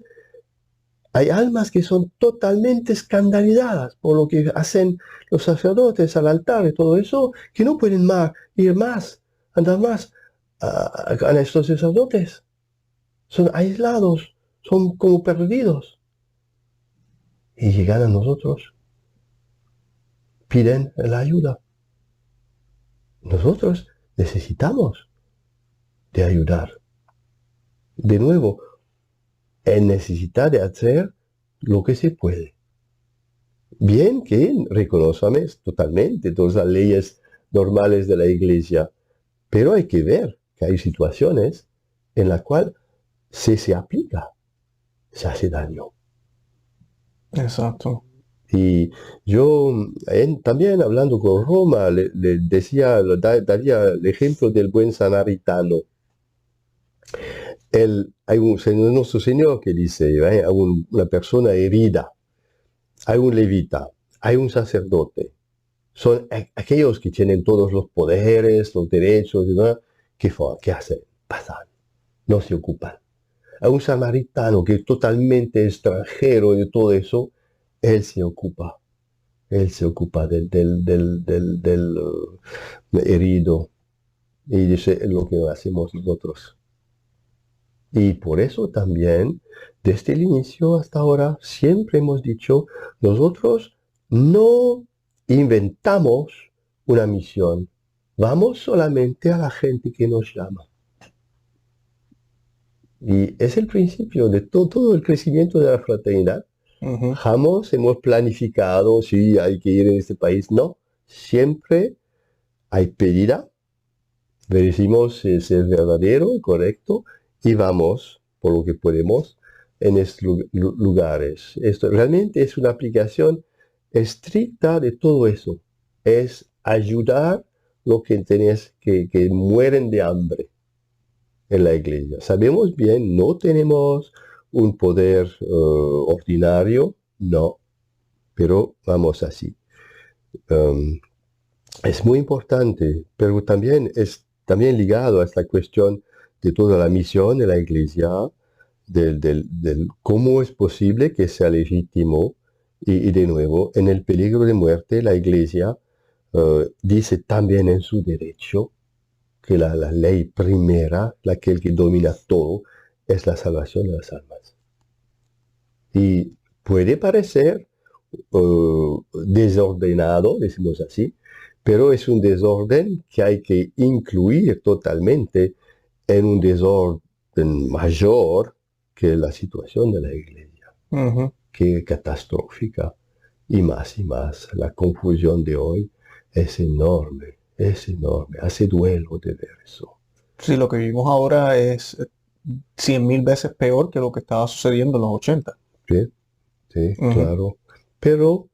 hay almas que son totalmente escandalizadas por lo que hacen los sacerdotes al altar y todo eso, que no pueden más, ir más, andar más a estos sacerdotes. Son aislados, son como perdidos. Y llegan a nosotros, piden la ayuda. Nosotros necesitamos de ayudar. De nuevo, en necesidad de hacer lo que se puede. Bien que reconozcamos totalmente todas las leyes normales de la iglesia, pero hay que ver que hay situaciones en las cuales se aplica, se hace daño. Exacto. Y yo también hablando con Roma, le decía, daría el ejemplo del buen samaritano. Hay nuestro Señor que dice, hay una persona herida, hay un levita, hay un sacerdote. Son aquellos que tienen todos los poderes, los derechos, ¿no? ¿Qué hacen? Pasan, no se ocupan. Hay un samaritano que es totalmente extranjero de todo eso, él se ocupa. Él se ocupa del herido. Y dice, es lo que hacemos nosotros. Y por eso también, desde el inicio hasta ahora, siempre hemos dicho, nosotros no inventamos una misión, vamos solamente a la gente que nos llama. Y es el principio de todo el crecimiento de la fraternidad. Jamás hemos planificado si hay que ir en este país, no. Siempre hay pedida, decimos si es verdadero y correcto, y vamos por lo que podemos en estos lugares. Esto realmente es una aplicación estricta de todo eso. Es ayudar los que que mueren de hambre en la iglesia. Sabemos bien, no tenemos un poder ordinario, no, pero vamos así. Es muy importante, pero también es ligado a esta cuestión de toda la misión de la iglesia, del cómo es posible que sea legítimo, y de nuevo, en el peligro de muerte, la iglesia dice también en su derecho que la ley primera, que domina todo, es la salvación de las almas. Y puede parecer desordenado, decimos así, pero es un desorden que hay que incluir totalmente en un desorden mayor que la situación de la iglesia, que es catastrófica. Y más, la confusión de hoy es enorme, hace duelo de ver eso. Sí, lo que vivimos ahora es 100.000 veces peor que lo que estaba sucediendo en los 80. Sí, claro. Pero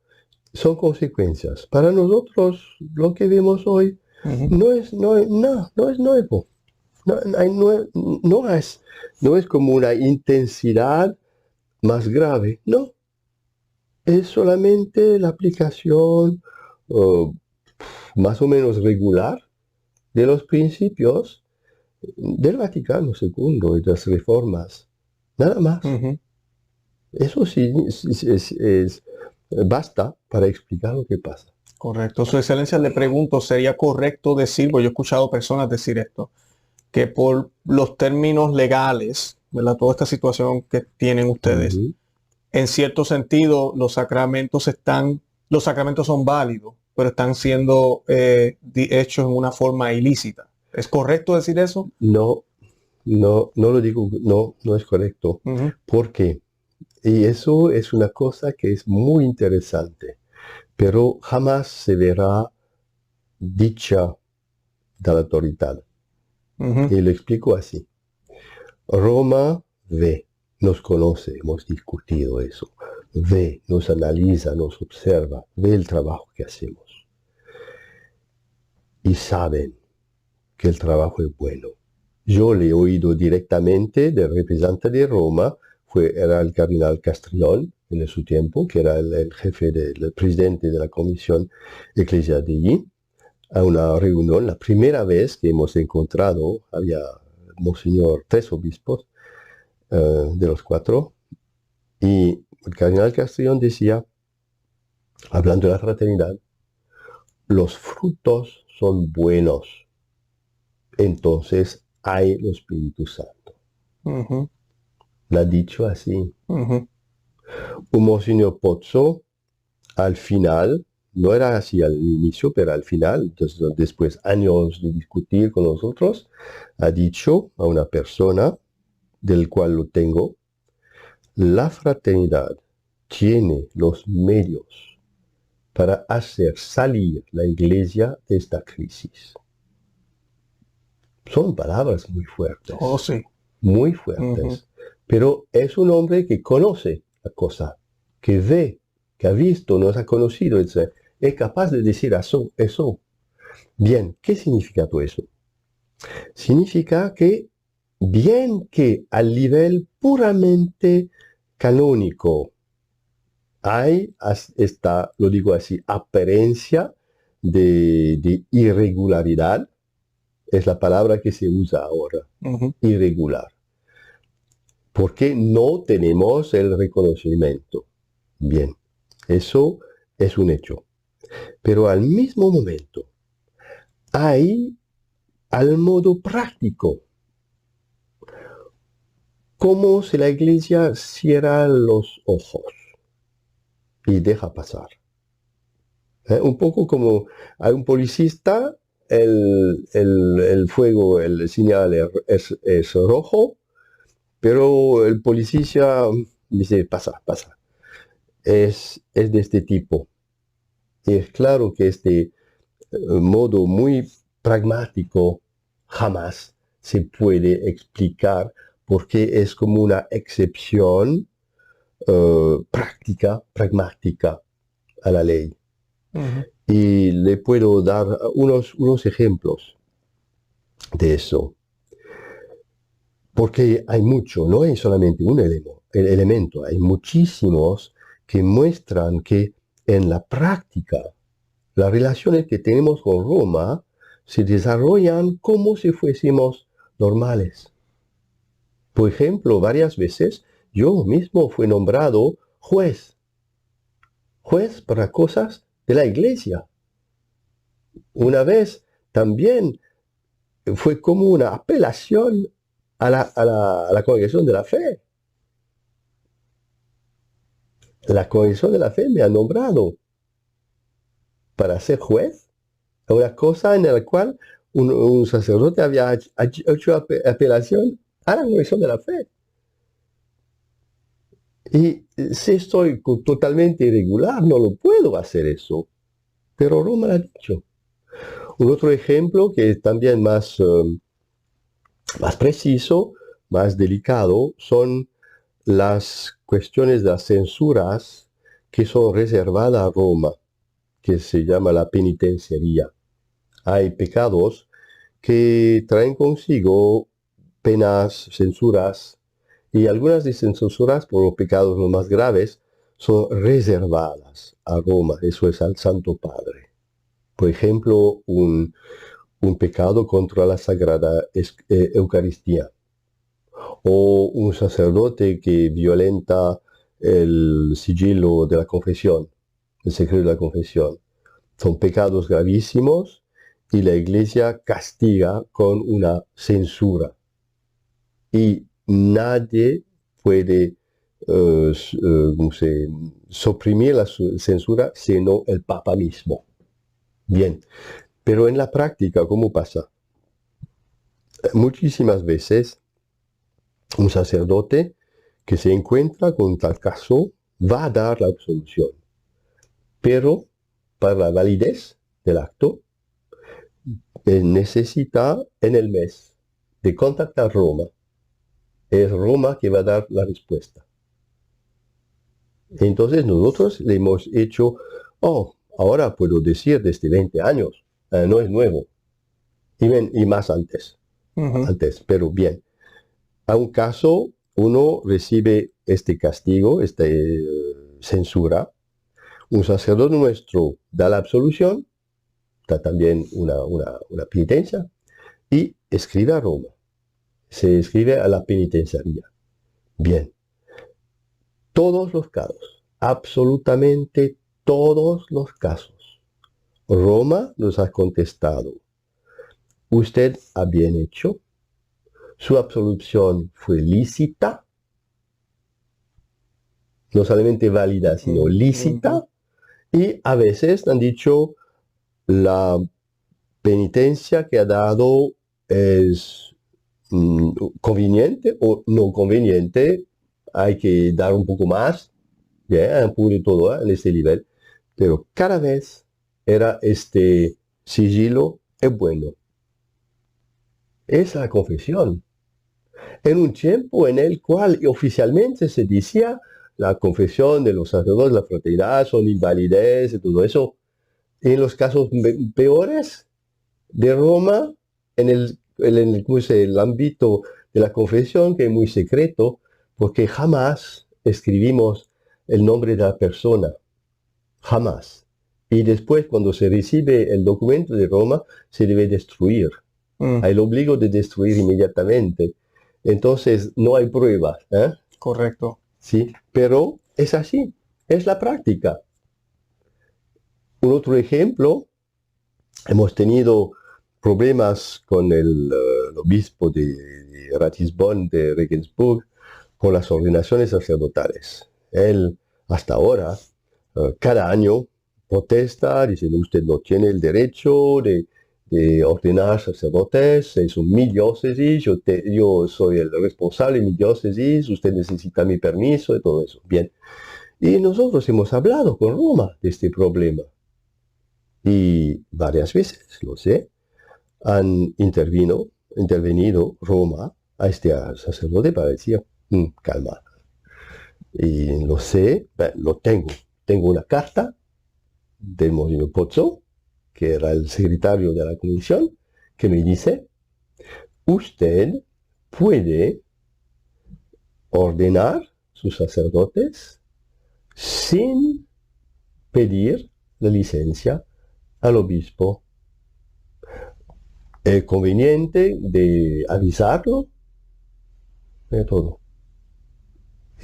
son consecuencias. Para nosotros, lo que vemos hoy no es nuevo. No es como una intensidad más grave. No. Es solamente la aplicación más o menos regular de los principios del Vaticano II y de las reformas. Nada más. Eso sí basta para explicar lo que pasa. Correcto. Su Excelencia, le pregunto, ¿sería correcto decir, porque yo he escuchado personas decir esto, que por los términos legales, ¿verdad? Toda esta situación que tienen ustedes, en cierto sentido, los sacramentos son válidos, pero están siendo hechos en una forma ilícita? ¿Es correcto decir eso? No lo digo, no es correcto. ¿Por qué? Y eso es una cosa que es muy interesante, pero jamás se verá dicha de la autoridad. Y lo explico así. Roma ve, nos conoce, hemos discutido eso, ve, nos analiza, nos observa, ve el trabajo que hacemos. Y saben que el trabajo es bueno. Yo le he oído directamente del representante de Roma, era el cardenal Castrillón en su tiempo, que era el jefe el presidente de la comisión eclesial de allí, a una reunión, la primera vez que hemos encontrado, había monseñor, 3 obispos de los 4, y el cardenal Castrillón decía, hablando de la fraternidad, los frutos son buenos, entonces hay el Espíritu Santo. Ujú, Lo ha dicho así. ujú. Un monseñor Pozzo, al final, no era así al inicio, pero al final, después años de discutir con nosotros, ha dicho a una persona del cual lo tengo, la fraternidad tiene los medios para hacer salir la iglesia de esta crisis. Son palabras muy fuertes, Oh, sí. muy fuertes, pero es un hombre que conoce la cosa, que ve, que ha visto, nos ha conocido, etc. Es capaz de decir eso. Bien, ¿qué significa todo eso? Significa que, bien que al nivel puramente canónico hay esta, lo digo así, apariencia de irregularidad, es la palabra que se usa ahora, irregular, porque no tenemos el reconocimiento. Bien, eso es un hecho. Pero al mismo momento, hay al modo práctico, como si la iglesia cierra los ojos y deja pasar. Un poco como hay un policista, el fuego, el señal es rojo, pero el policía dice, pasa. Es de este tipo. Y es claro que este modo muy pragmático jamás se puede explicar porque es como una excepción práctica, pragmática a la ley. Y le puedo dar unos ejemplos de eso. Porque hay mucho, no hay solamente un elemento, hay muchísimos que muestran que en la práctica las relaciones que tenemos con Roma se desarrollan como si fuésemos normales. Por ejemplo, varias veces yo mismo fui nombrado juez para cosas de la iglesia. Una vez también fue como una apelación a la congregación de la fe. La congregación de la fe me ha nombrado para ser juez a una cosa en la cual un sacerdote había hecho apelación a la congregación de la fe. Y si estoy totalmente irregular, no lo puedo hacer eso. Pero Roma lo ha dicho. Un otro ejemplo que es también más preciso, más delicado, son las cuestiones de las censuras que son reservadas a Roma, que se llama la penitenciaría. Hay pecados que traen consigo penas, censuras, y algunas de esas censuras, por los pecados los más graves, son reservadas a Roma, eso es al Santo Padre. Por ejemplo, un pecado contra la Sagrada Eucaristía, o un sacerdote que violenta el sigilo de la confesión, el secreto de la confesión. Son pecados gravísimos y la Iglesia castiga con una censura. Y nadie puede suprimir la censura sino el Papa mismo. Bien, pero en la práctica, ¿cómo pasa? Muchísimas veces un sacerdote que se encuentra con tal caso va a dar la absolución, pero para la validez del acto necesita en el mes de contactar Roma. Es Roma que va a dar la respuesta. Entonces nosotros le hemos hecho, ahora puedo decir desde 20 años, no es nuevo. y más antes, pero bien. A un caso, uno recibe este castigo, esta censura, un sacerdote nuestro da la absolución, da también una penitencia, y escribe a Roma, se escribe a la penitenciaría. Bien, todos los casos, absolutamente todos los casos, Roma nos ha contestado, usted ha bien hecho, su absolución fue lícita, no solamente válida, sino lícita, y a veces han dicho, la penitencia que ha dado es conveniente o no conveniente, hay que dar un poco más, bien, pude todo en este nivel, pero cada vez era este sigilo es bueno. Es la confesión. En un tiempo en el cual oficialmente se decía la confesión de los sacerdotes, la fraternidad, son invalidez y todo eso. En los casos peores de Roma, en el ámbito de la confesión, que es muy secreto, porque jamás escribimos el nombre de la persona, jamás. Y después, cuando se recibe el documento de Roma, se debe destruir. Hay el obligo de destruir inmediatamente. Entonces, no hay pruebas. Correcto. Sí, pero es así, es la práctica. Un otro ejemplo, hemos tenido problemas con el obispo de Ratisbon de Regensburg por las ordenaciones sacerdotales. Él, hasta ahora, cada año protesta diciendo usted no tiene el derecho de ordenar sacerdotes, es mi diócesis, yo soy el responsable de mi diócesis, usted necesita mi permiso y todo eso. Bien. Y nosotros hemos hablado con Roma de este problema. Y varias veces, lo sé, han intervenido Roma a este sacerdote para decir, calma. Y lo sé, lo tengo. Tengo una carta del Monsignor Pozzo, que era el secretario de la comisión, que me dice, usted puede ordenar sus sacerdotes sin pedir la licencia al obispo. Es conveniente de avisarlo de todo.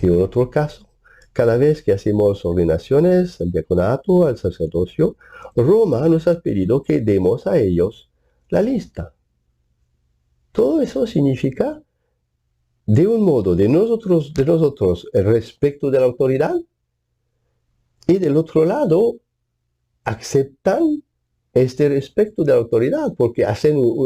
Y en otro caso, cada vez que hacemos ordenaciones al diaconato, al sacerdocio, Roma nos ha pedido que demos a ellos la lista. Todo eso significa, de un modo, de nosotros el respeto de la autoridad, y del otro lado, aceptan este respeto de la autoridad, porque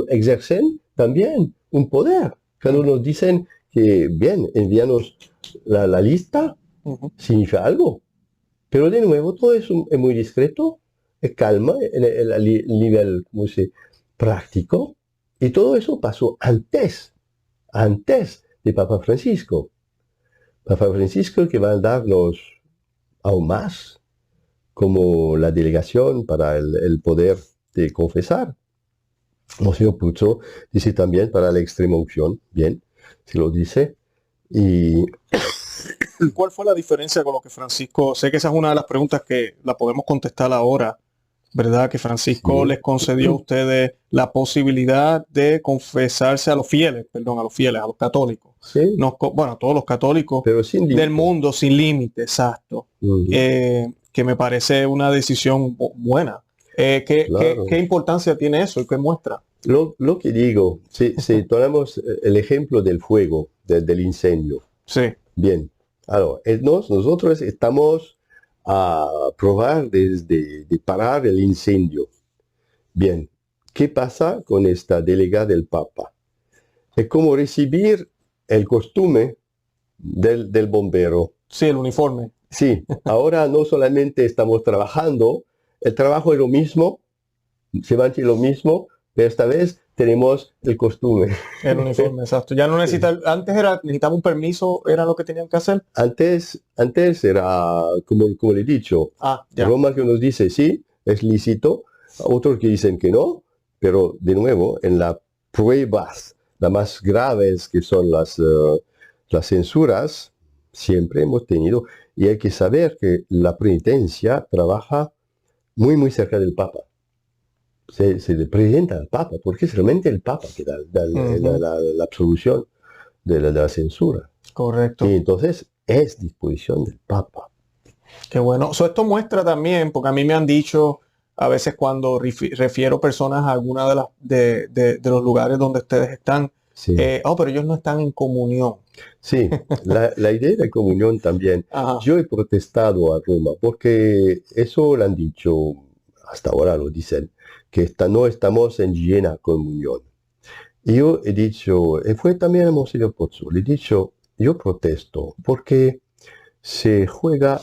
ejercen también un poder. Cuando nos dicen que, bien, envíanos la lista, significa algo. Pero de nuevo, todo eso es muy discreto, es calma, en el nivel, como se práctico, y todo eso pasó antes de Papa Francisco. Papa Francisco que va a darnos aún más, como la delegación para el poder de confesar. Monsignor Pozzo dice también para la extrema unción, bien, se lo dice. Y ¿cuál fue la diferencia con lo que Francisco? Sé que esa es una de las preguntas que la podemos contestar ahora, ¿verdad? Que Francisco les concedió a ustedes la posibilidad de confesarse a los fieles, a los católicos. Sí. Bueno, a todos los católicos Pero sin del mundo sin límite, exacto. Que me parece una decisión buena. Claro. ¿Qué importancia tiene eso y qué muestra? Lo que digo, si tomamos el ejemplo del fuego, del incendio. Sí. Bien, ahora, nosotros estamos a probar de parar el incendio. Bien, ¿qué pasa con esta delegada del Papa? Es como recibir el costume del bombero. Sí, el uniforme. Sí, ahora no solamente estamos trabajando, el trabajo es lo mismo, se va a decir lo mismo, pero esta vez tenemos el costume. El uniforme, exacto. Ya no necesita, antes necesitaba un permiso, era lo que tenían que hacer. Antes era, como le he dicho, ya. Roma que nos dice sí, es lícito, otros que dicen que no, pero de nuevo, en las pruebas, las más graves que son las censuras, siempre hemos tenido, y hay que saber que la penitencia trabaja muy, muy cerca del Papa. Se le presenta al Papa, porque es realmente el Papa que da la absolución de la censura. Correcto. Y entonces es disposición del Papa. Qué bueno. Esto muestra también, porque a mí me han dicho a veces cuando refiero personas a alguna de los lugares donde ustedes están, Sí. pero ellos no están en comunión. Sí, la idea de comunión también. Ajá. Yo he protestado a Roma porque eso lo han dicho, hasta ahora lo dicen, que no estamos en llena comunión. Y yo he dicho, y fue también a Monseñor Pozzo, le he dicho, yo protesto porque se juega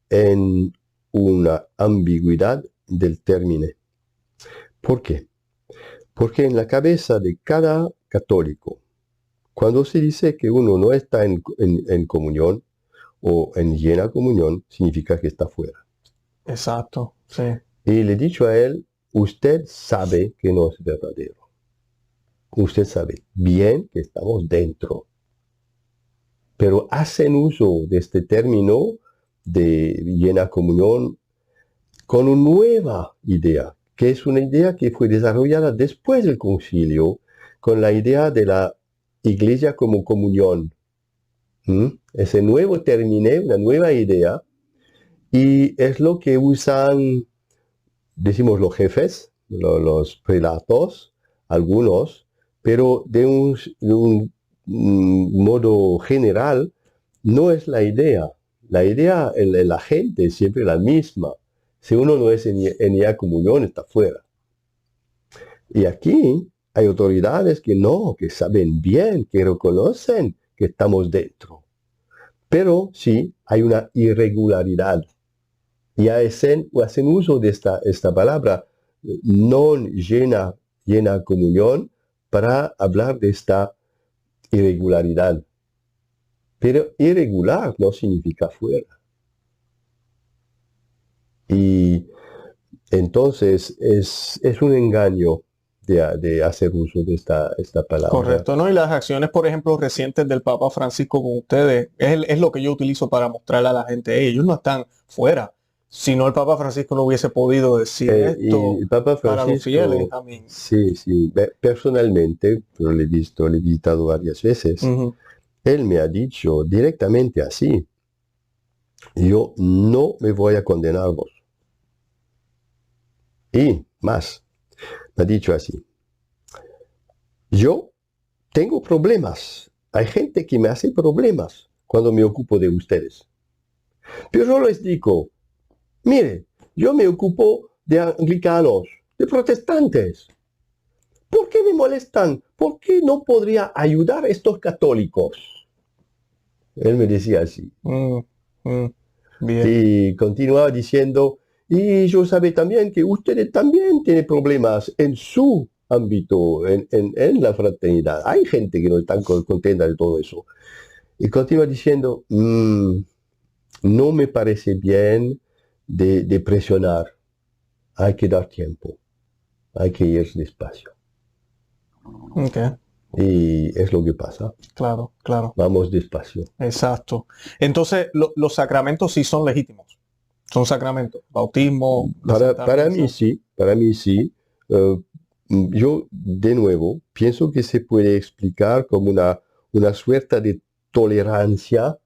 en una ambigüedad del término. ¿Por qué? Porque en la cabeza de cada católico, cuando se dice que uno no está en comunión o en llena comunión, significa que está fuera. Exacto, sí. Y le he dicho a él, usted sabe que no es verdadero. Usted sabe bien que estamos dentro. Pero hacen uso de este término de llena comunión con una nueva idea, que es una idea que fue desarrollada después del concilio, con la idea de la iglesia como comunión. Ese nuevo término, una nueva idea, y es lo que usan, decimos, los jefes, los prelatos, algunos, pero de un modo general, no es la idea. La idea en la gente es siempre la misma. Si uno no es en ella comunión, está fuera. Y aquí hay autoridades que no, que saben bien, que reconocen que estamos dentro. Pero sí hay una irregularidad. Y hacen uso de esta palabra, non llena comunión, para hablar de esta irregularidad. Pero irregular no significa fuera. Y entonces es un engaño de hacer uso de esta palabra. Correcto, ¿no? Y las acciones, por ejemplo, recientes del Papa Francisco con ustedes, es lo que yo utilizo para mostrarle a la gente. Ellos no están fuera. Si no, el Papa Francisco no hubiese podido decir esto y el Papa Francisco, para los fieles también. Sí, personalmente, pero le he visitado varias veces, él me ha dicho directamente así, yo no me voy a condenar vos. Y más, me ha dicho así, yo tengo problemas, hay gente que me hace problemas cuando me ocupo de ustedes. Pero yo les digo, mire, yo me ocupo de anglicanos, de protestantes. ¿Por qué me molestan? ¿Por qué no podría ayudar a estos católicos? Él me decía así. Bien. Y continuaba diciendo, y yo sabe también que ustedes también tienen problemas en su ámbito, en la fraternidad. Hay gente que no está contenta de todo eso. Y continúa diciendo, no me parece bien de presionar. Hay que dar tiempo. Hay que ir despacio. Okay. Y es lo que pasa. Claro, claro. Vamos despacio. Exacto. Entonces, los sacramentos sí son legítimos. Son sacramentos. Bautismo. Para mí sí. Yo, de nuevo, pienso que se puede explicar como una suerte de tolerancia,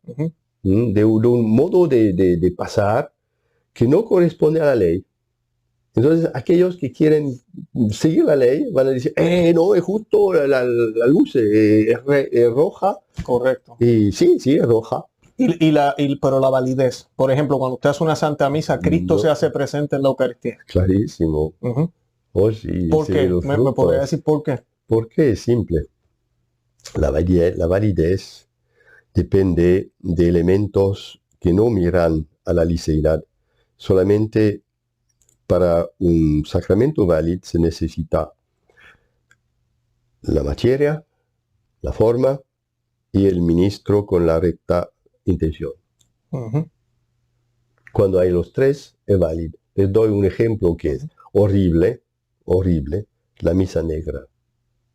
de un modo de pasar que no corresponde a la ley. Entonces, aquellos que quieren seguir la ley van a decir, no, es justo, la luz es roja. Correcto. Y sí, es roja. Pero la validez. Por ejemplo, cuando usted hace una Santa Misa, Cristo se hace presente en la Eucaristía. Clarísimo. Oh, sí, ¿Por qué? ¿Me podría decir por qué? Porque es simple. La validez depende de elementos que no miran a la liceidad. Solamente para un sacramento válido se necesita la materia, la forma y el ministro con la recta intención. Cuando hay los tres, es válido. Les doy un ejemplo que es horrible, la misa negra.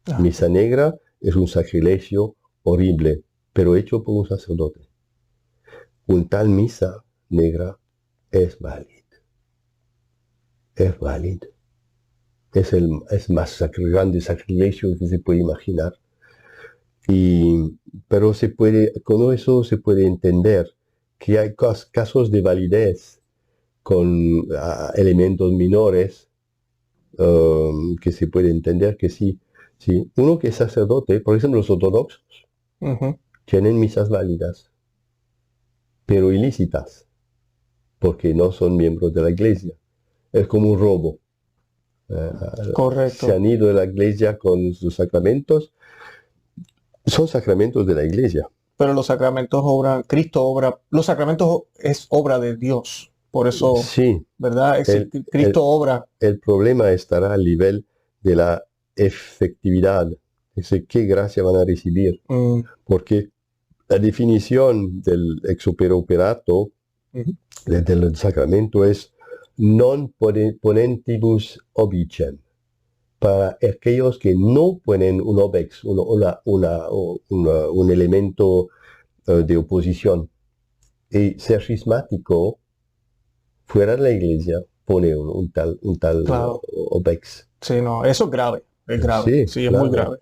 Ah, Misa negra es un sacrilegio horrible, pero hecho por un sacerdote. Un tal misa negra es válido. Es válido. Es más grande sacrilegio que se puede imaginar. Pero con eso se puede entender que hay casos de validez con elementos menores que se puede entender que sí. Uno que es sacerdote, por ejemplo, los ortodoxos, ujú. tienen misas válidas, pero ilícitas, porque no son miembros de la iglesia. Es como un robo. Se Correcto. han ido de la iglesia con sus sacramentos. Son sacramentos de la iglesia. Pero los sacramentos obran, Cristo obra, los sacramentos es obra de Dios. Por eso, Sí, ¿verdad? el, Cristo obra. el problema estará al nivel de la efectividad. Es decir, qué gracia van a recibir. Mm, Porque la definición del ex opere operato, ujú. del sacramento, es non ponentibus obicem. Para aquellos que no ponen un obex, un elemento de oposición. Y ser cismático fuera de la iglesia pone un tal Claro. obex. Sí, no, eso es grave. Es grave. Sí, Sí, es muy claro. grave.